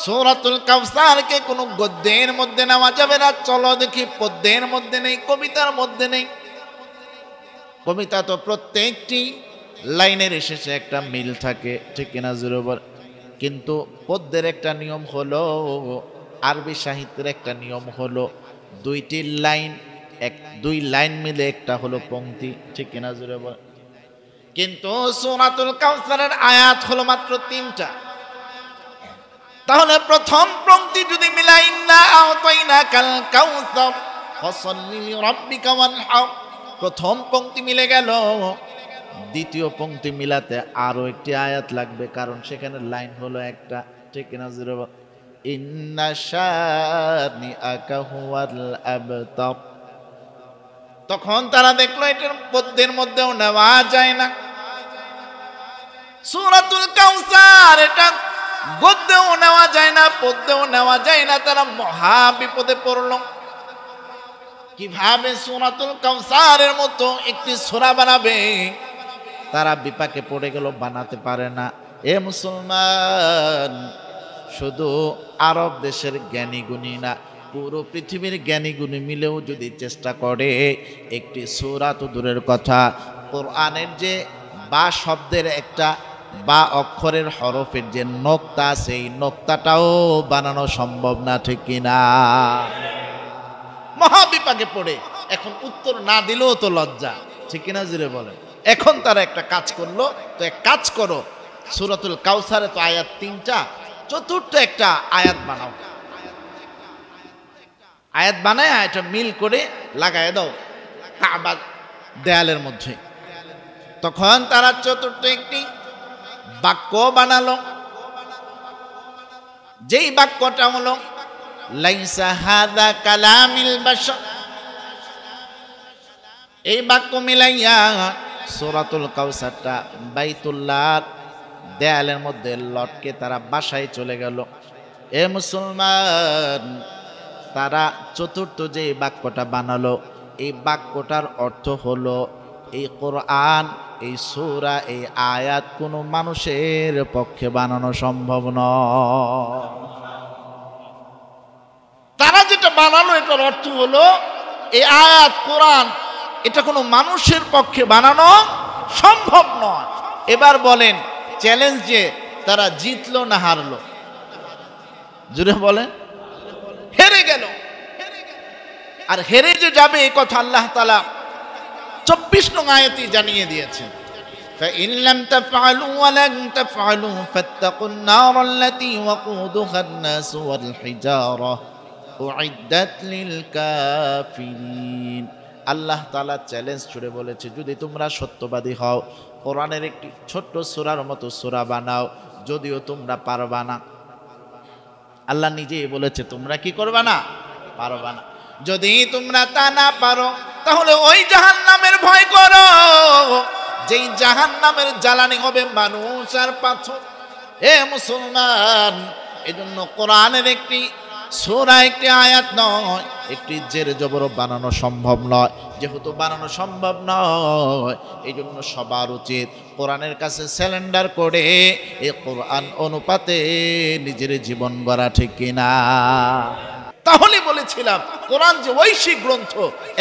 সূরাতুল কাউসারকে কোনো গদ্যের মধ্যে নেওয়া যাবে না। চলো দেখি, পদ্যের মধ্যে নেই, কবিতার মধ্যে নেই। কবিতা তো প্রত্যেকটি লাইনের শেষে একটা মিল থাকে, ঠিক কিনা জোরে বল। কিন্তু পদ্যের একটা নিয়ম হলো, আরবি সাহিত্যের একটা নিয়ম হলো, দুই লাইন মিলে একটা হলো পংক্তি, ঠিক কিনা জোরে বল। কিন্তু সূরাতুল কাউসারের আয়াত হলো মাত্র 3টা। তাহলে প্রথম পংক্তি যদি মিলাই, ইন্না আ'তাইনাকাল কাউসার ফাসাল্লি লিরাব্বিকা ওয়ানহার, প্রথম পংক্তি মিলে গেল। দ্বিতীয় পংক্তি মিলাতে আরো একটি আয়াত লাগবে, কারণ সেখানে লাইন হলো একটা, ঠিক কিনা জোরে বল। ইন্না শানিআকা হুয়াল আবতার। তখন তারা দেখলো এটার পদ্যের মধ্যেও নেওয়া যায় না। সূরাতুল কাউসার এটা গদ্যেও নেওয়া যায় না, পদ্যেও নেওয়া যায় না। তারা মহা বিপদে পড়ল। কিভাবে সূরাতুল কাউসারের মতো একটি সূরা বানাবে? তারা বিপাকে পড়ে গেল, বানাতে পারে না। এ মুসলমান, শুধু আরব দেশের জ্ঞানী গুণী না, পুরো পৃথিবীর জ্ঞানী গুণী মিলেও যদি চেষ্টা করে, একটি সূরা তো দূরের কথা, কোরআনের যে বা শব্দের একটা বা অক্ষরের হরফের যে নোক্তা, সেই নোক্তাটাও বানানো সম্ভব না, ঠিক কিনা? মহাবিপাকে পড়ে এখন উত্তর না দিলেও তো লজ্জা, ঠিক কিনা জুড়ে বলেন। এখন তারা একটা কাজ করলো, তো এক কাজ করো, সূরাতুল কাউসারে তো আয়াত 3টা, চতুর্থ একটা আয়াত বানাও। আয়াত বানায় এটা মিল করে লাগায় দাও কাবা দেয়ালের মধ্যে। তখন তারা চতুর্থ একটি বাক্য বানালো, যেই বাক্যটা হলো লাইসা হাযা কালামিল বাশার। এই বাক্য মিলাইয়া সূরাতুল কাউসারটা বাইতুল্লাহর দেয়ালের মধ্যে লটকে তারা বাসায় চলে গেল। এ মুসলমান, তারা চতুর্থ যে বাক্যটা বানালো, এই বাক্যটার অর্থ হলো এই কোরআন, এই সূরা, এই আয়াত কোনো মানুষের পক্ষে বানানো সম্ভব নয়। তারা যেটা বানালো এটার অর্থ হলো এই আয়াত কোরআন এটা কোনো মানুষের পক্ষে বানানো সম্ভব নয়। এবার বলেন চ্যালেঞ্জ যে তারা জিতলো না হারলো? জুড়ে বলেন। হেরে গেল। আর হেরে যে যাবে এই কথা আল্লাহ তাআলা 24 নং আয়াতে জানিয়ে দিয়েছেন, فإن لم تفعلوا ولن تفعلوا فاتقوا النار التي وقودها الناس والحجارة أعدت للكافرين। আল্লাহ তাআলা চ্যালেঞ্জ ছুড়ে বলেছে, যদি তোমরা সত্যবাদী হও কোরআনের একটি ছোট্ট সূরার মতো সূরা বানাও, যদিও তোমরা পারবা না। আল্লাহ নিজেই বলেছে তোমরা কি করবা না? পারবা না। যদি তোমরা তা না পারো তাহলে ওই জাহান্নামের ভয় করো, যেই জাহান্নামের জ্বালানি হবে মানুষ আর পাথর। হে মুসলমান, এজন্য কোরআনের একটি সূরা, একটি আয়াত নয়, একটি জের জবর বানানো সম্ভব নয়। যেহেতু বানানো সম্ভব নয়, এই জন্য সবার উচিত কোরআনের কাছে স্যালেন্ডার করে এই কোরআন অনুপাতে নিজের জীবন গড়া, ঠিক কিনা? তাহলে বলেছিলাম কোরআন যে ঐশিক গ্রন্থ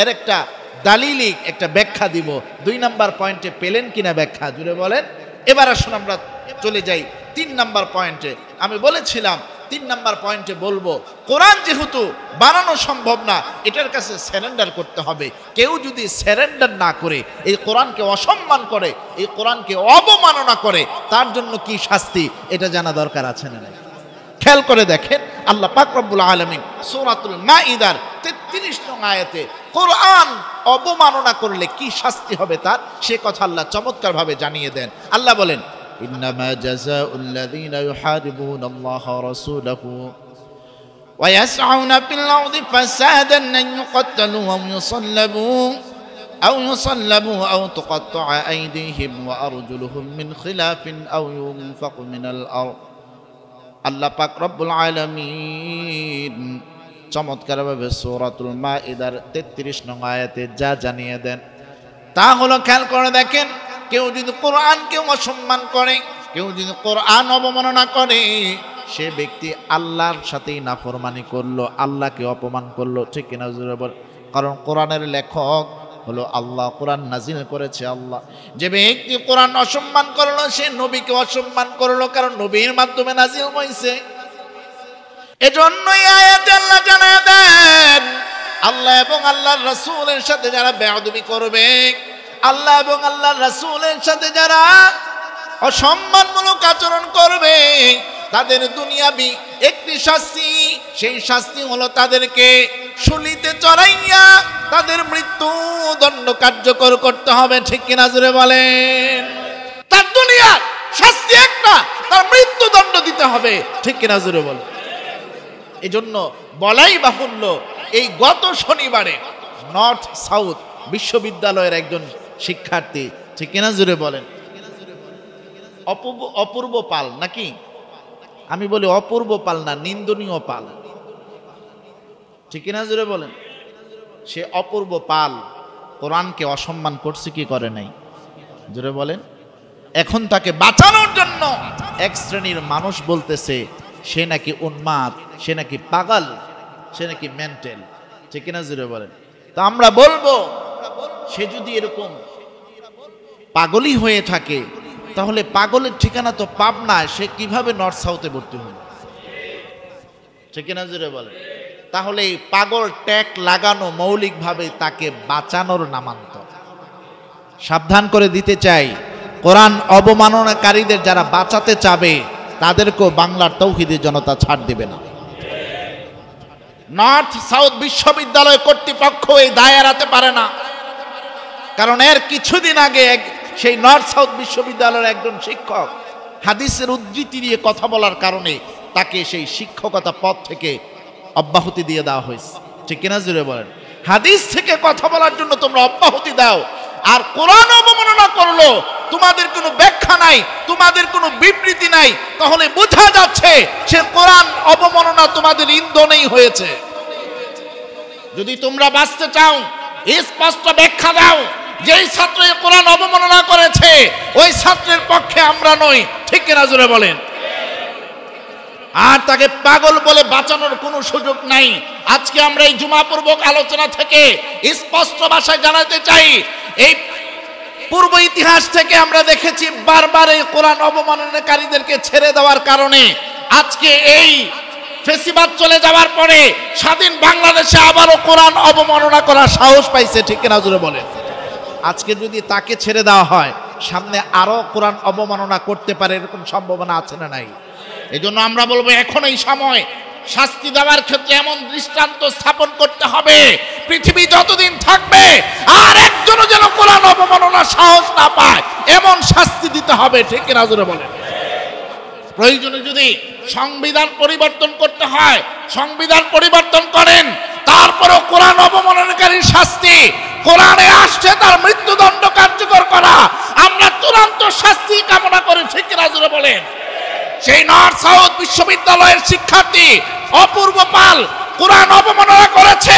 এর একটা দালিলিক একটা ব্যাখ্যা দিব। 2 নাম্বার পয়েন্টে পেলেন কিনা ব্যাখ্যা? জুড়ে বলেন। এবার আসুন আমরা চলে যাই 3 নাম্বার পয়েন্টে। আমি বলেছিলাম 3 নাম্বার পয়েন্টে বলবো কোরআন যেহেতু বানানো সম্ভব না, এটার কাছে স্যারেন্ডার করতে হবে। কেউ যদি স্যারেন্ডার না করে, এই কোরআনকে অসম্মান করে, এই কোরআনকে অবমাননা করে, তার জন্য কি শাস্তি এটা জানা দরকার আছে না? খেয়াল করে দেখেন আল্লাহ পাক রব্বুল আলামিন সূরাতুল মাইদার 33 নং আয়াতে কোরআন অবমাননা করলে কি শাস্তি হবে তার সে কথা আল্লাহ চমৎকার ভাবে জানিয়ে দেন। আল্লাহ বলেন, ইন্নামা জাযাউল লাযীনা ইউহারিবুনাল্লাহা ওয়া রাসূলাহু ওয়া ইয়াসআউনা ফিল আরদি ফাসাদান আন ইউকাত্তালু আও ইউসাল্লাবু আও তুকাত্তা'a আইদিহিম ওয়া আরজুলুহুম মিন খিলাফিন আও ইউনফাকু মিনাল আরদ। আল্লাহ পাক রব্বুল আলামিন চমৎকারভাবে সূরাতুল মাইদার 33 নং আয়াতে যা জানিয়ে দেন তা হলো, খেয়াল করে দেখেন, কেউ যদি কোরআনকে অসম্মান করে, কেউ যদি কোরআন অবমাননা করে, সে ব্যক্তি আল্লাহর সাথেই নাফরমানি করলো, আল্লাহকে অপমান করলো, ঠিক কিনা জোরে বল? কারণ কোরআনের লেখক হলো আল্লাহ, কোরআন নাজিল করেছে আল্লাহ। যে ব্যক্তি কোরআন অসম্মান করলো সে নবীকে অসম্মান করলো, কারণ নবীর মাধ্যমে নাজিল হয়েছে। এজন্যই আয়াতে আল্লাহ জানায় দেন, আল্লাহ এবং আল্লাহর রাসূলের সাথে যারা বেয়াদবি করবে, আল্লাহ এবং আল্লাহর রাসূলের সাথে যারা অসম্মানমূলক আচরণ করবে, তাদের দুনিয়াবি একটি শাস্তি, সেই শাস্তি হলো তাদেরকে শুলিতে চড়াইয়া তাদের মৃত্যু দণ্ড কার্যকর করতে হবে, ঠিক কিনা জোরে বলেন? তার দুনিয়ার শাস্তি একটা, তার মৃত্যু দণ্ড দিতে হবে, ঠিক কিনা জোরে বলেন? এই জন্য বলাই বাহুল্য, এই গত শনিবারে নর্থ সাউথ বিশ্ববিদ্যালয়ের একজন শিক্ষার্থী, ঠিক কিনা জোরে বলেন? অপূর্ব পাল নাকি? আমি বলি অপূর্ব পাল না, নিন্দনীয় পাল, ঠিক কিনা জোরে বলেন? সে অপূর্ব পাল কোরআনকে অসম্মান করছে কি করে নাই? জোরে বলেন। এখন তাকে বাঁচানোর জন্য এক শ্রেণীর মানুষ বলতেছে সে নাকি উন্মাদ, সে নাকি পাগল, সে নাকি মেন্টাল, ঠিক কিনা জোরে বলেন? তা আমরা বলবো সে যদি এরকম পাগলই হয়ে থাকে তাহলে পাগলের ঠিকানা তো পাবনায়, সে কিভাবে নর্থ সাউথে ভর্তি হল? ঠিক কিনা জোরে বলেন? তাহলে এই পাগল ট্যাগ লাগানো মৌলিকভাবে তাকে বাঁচানোর নামান্তর। সাবধান করে দিতে চাই, কোরআন অবমাননাকারীদের যারা বাঁচাতে চাবে তাদেরকেও বাংলার তৌহিদি জনতা ছাড় দিবে না। নর্থ সাউথ বিশ্ববিদ্যালয় কর্তৃপক্ষ এই দায় এড়াতে পারে না, কারণ এর কিছুদিন আগে সেই নর্থ সাউথ বিশ্ববিদ্যালয়ের একজন শিক্ষক হাদিসের উদ্ধৃতি দিয়ে কথা বলার কারণে তাকে সেই শিক্ষকতা পদ থেকে অব্যাহতি দিয়ে দেওয়া হয়েছে, ঠিক কিনা জুড়ে বলেন? হাদিস থেকে কথা বলার জন্য তোমরা অব্যাহতি দাও, আর কোরআন অবমাননা করলো, তোমাদের কোনো ব্যাখ্যা নাই, তোমাদের কোনো বিবৃতি নাই, তাহলে বোঝা যাচ্ছে সে কোরআন অবমাননা তোমাদের ইন্ধনেই হয়েছে। যদি তোমরা বাঁচতে চাও স্পষ্ট ব্যাখ্যা দাও, যেই ছাত্র কোরআন অবমাননা করেছে ওই ছাত্রের পক্ষে আমরা নই, ঠিক কিনা জোরে বলেন। আর তাকে পাগল বলে বাঁচানোর কোনো সুযোগ নাই। আজকে আমরা এই জুমাপূর্বক আলোচনা থেকে স্পষ্ট ভাষায় জানাতে চাই, এই পূর্ব ইতিহাস থেকে আমরা দেখেছি বারবার এই কোরআন অবমাননাকারীদেরকে ছেড়ে দেওয়ার কারণে আজকে এই ফেসিবাদ চলে যাওয়ার পরে স্বাধীন বাংলাদেশে আবারও কোরআন অবমাননা করার সাহস পাইছে, ঠিক কিনা জোরে বলেন। আজকে যদি তাকে ছেড়ে দেওয়া হয়, সামনে আরো কোরআন অবমাননা করতে পারে, এরকম সম্ভাবনা আছে না নাই? এই জন্য আমরা বলবো এখন এই সময় শাস্তি দেওয়ার ক্ষেত্রে এমন দৃষ্টান্ত স্থাপন করতে হবে, পৃথিবী যতদিন থাকবে আর একজনও যেন কোরআন অবমাননার সাহস না পায়, এমন শাস্তি দিতে হবে, ঠিক কিনা জোরে বলেন। প্রয়োজনে যদি সংবিধান পরিবর্তন করতে হয় সংবিধান পরিবর্তন করেন, তারপরেও কোরআন অবমাননাকারীর শাস্তি কোরআনে আসছে তার মৃত্যুদণ্ড কার্যকর করা, আমরা চূড়ান্ত শাস্তি কামনা করি, ঠিক কিনা জোরে বলেন। সেই নর্থ সাউথ বিশ্ববিদ্যালয়ের শিক্ষার্থী অপূর্ব পাল কোরআন অবমাননা করেছে,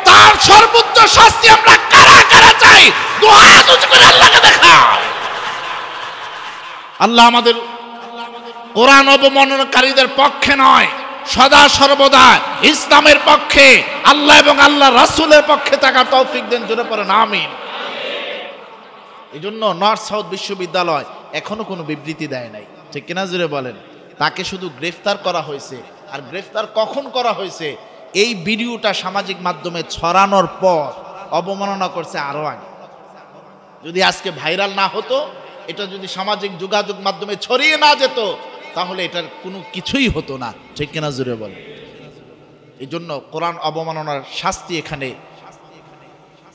তার সর্বোচ্চ শাস্তি আমরা কারা কারা চাই, দুই হাত উঁচু করে আল্লাহকে দেখায়। আল্লাহ আমাদের কোরআন অবমাননাকারীদের পক্ষে নয়, সদা সর্বদা ইসলামের পক্ষে, আল্লাহ এবং আল্লাহ রাসূলের পক্ষে থাকার তৌফিক দেন, জোরে পড়েন আমিন। এই জন্য নর্থ সাউথ বিশ্ববিদ্যালয় এখনো কোনো বিবৃতি দেয় নাই, ঠিক কিনা জোরে বলেন। তাকে শুধু গ্রেফতার করা হয়েছে, আর গ্রেফতার কখন করা হয়েছে, এই ভিডিওটা সামাজিক মাধ্যমে ছড়ানোর পর অবমাননা করছে আরো আগে। যদি আজকে ভাইরাল না হতো, এটা যদি সামাজিক যোগাযোগ মাধ্যমে ছড়িয়ে না যেত, তাহলে এটার কোনো কিছুই হতো না, ঠিক কিনা জোরে বলেন। এই জন্য কোরআন অবমাননার শাস্তি এখানে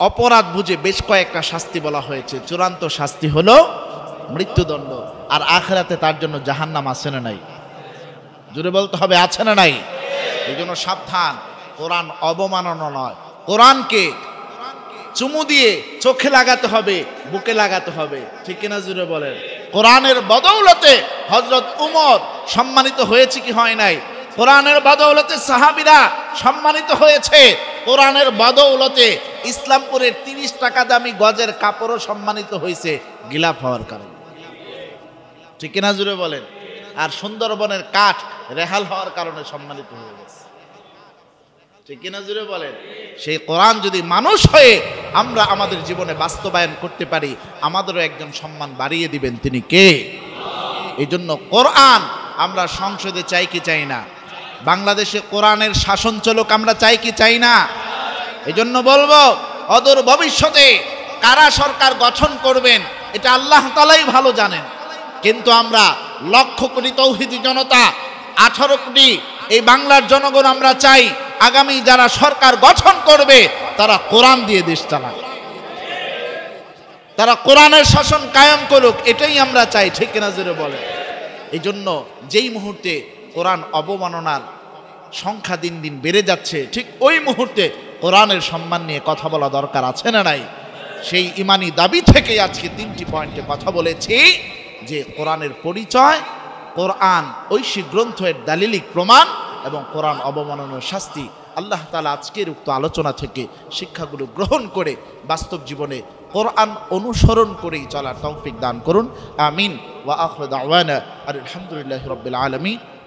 অপরাধ বুঝে বেশ কয়েকটা শাস্তি বলা হয়েছে। চূড়ান্ত শাস্তি হলো মৃত্যুদণ্ড, আর আখিরাতে তার জন্য জাহান্নাম আছে না নাই? জোরে বলতে হবে, আছে না নাই? এই জন্য সাবধান, কোরআন অবমাননা নয়, কোরআনকে চুমু দিয়ে চোখে লাগাতে হবে, বুকে লাগাতে হবে, ঠিক কিনা জোরে বলেন। কোরআনের বদৌলতে হযরত উমর সম্মানিত হয়েছে কি হয় নাই? কোরআনের বদৌলতে সাহাবীরা সম্মানিত হয়েছে, কোরআনের বদৌলতে ইসলামপুরের 30 টাকা দামি গজের কাপড়ও সম্মানিত হয়েছে গিলাফ হওয়ার কারণে, ঠিক কিনা জোরে বলেন। আর সুন্দরবনের কাঠ রেহাল হওয়ার কারণে সম্মানিত হয়ে গেছে, ঠিক কিনা জোরে বলেন। সেই কোরআন যদি মানুষ হয়ে আমরা আমাদের জীবনে বাস্তবায়ন করতে পারি, আমাদেরও একজন সম্মান বাড়িয়ে দিবেন, তিনি কে? এই জন্য কোরআন আমরা সংসদে চাই কি চাই না? বাংলাদেশে কোরআনের শাসন চলুক আমরা চাই কি চাই না? এই জন্য বলবো, অদূর ভবিষ্যতে কারা সরকার গঠন করবেন এটা আল্লাহ তাআলাই ভালো জানেন, কিন্তু আমরা লক্ষ কোটি তৌহিদি জনতা, 18 কোটি এই বাংলার জনগণ আমরা চাই আগামী যারা সরকার গঠন করবে তারা কোরআন দিয়ে দেশ চালাক, তারা কোরআনের শাসন কায়েম করুক, এটাই আমরা চাই, ঠিক কিনা জোরে বলে। এই জন্য যেই মুহূর্তে কোরআন অবমাননার সংখ্যা দিন দিন বেড়ে যাচ্ছে, ঠিক ওই মুহূর্তে কোরআনের সম্মান নিয়ে কথা বলা দরকার, আছে না নাই? সেই ইমানি দাবি থেকে আজকে 3টি পয়েন্টে কথা বলেছি যে কোরআনের পরিচয়, কোরআন ঐশী গ্রন্থের দালিলিক প্রমাণ এবং কোরআন অবমাননার শাস্তি। আল্লাহ তাআলা আজকের উক্ত আলোচনা থেকে শিক্ষাগুলো গ্রহণ করে বাস্তব জীবনে কোরআন অনুসরণ করেই চলার তৌফিক দান করুন, আমিন। ওয়া আখিরু দাওয়ানা আলহামদুলিল্লাহি রাব্বিল আলামিন।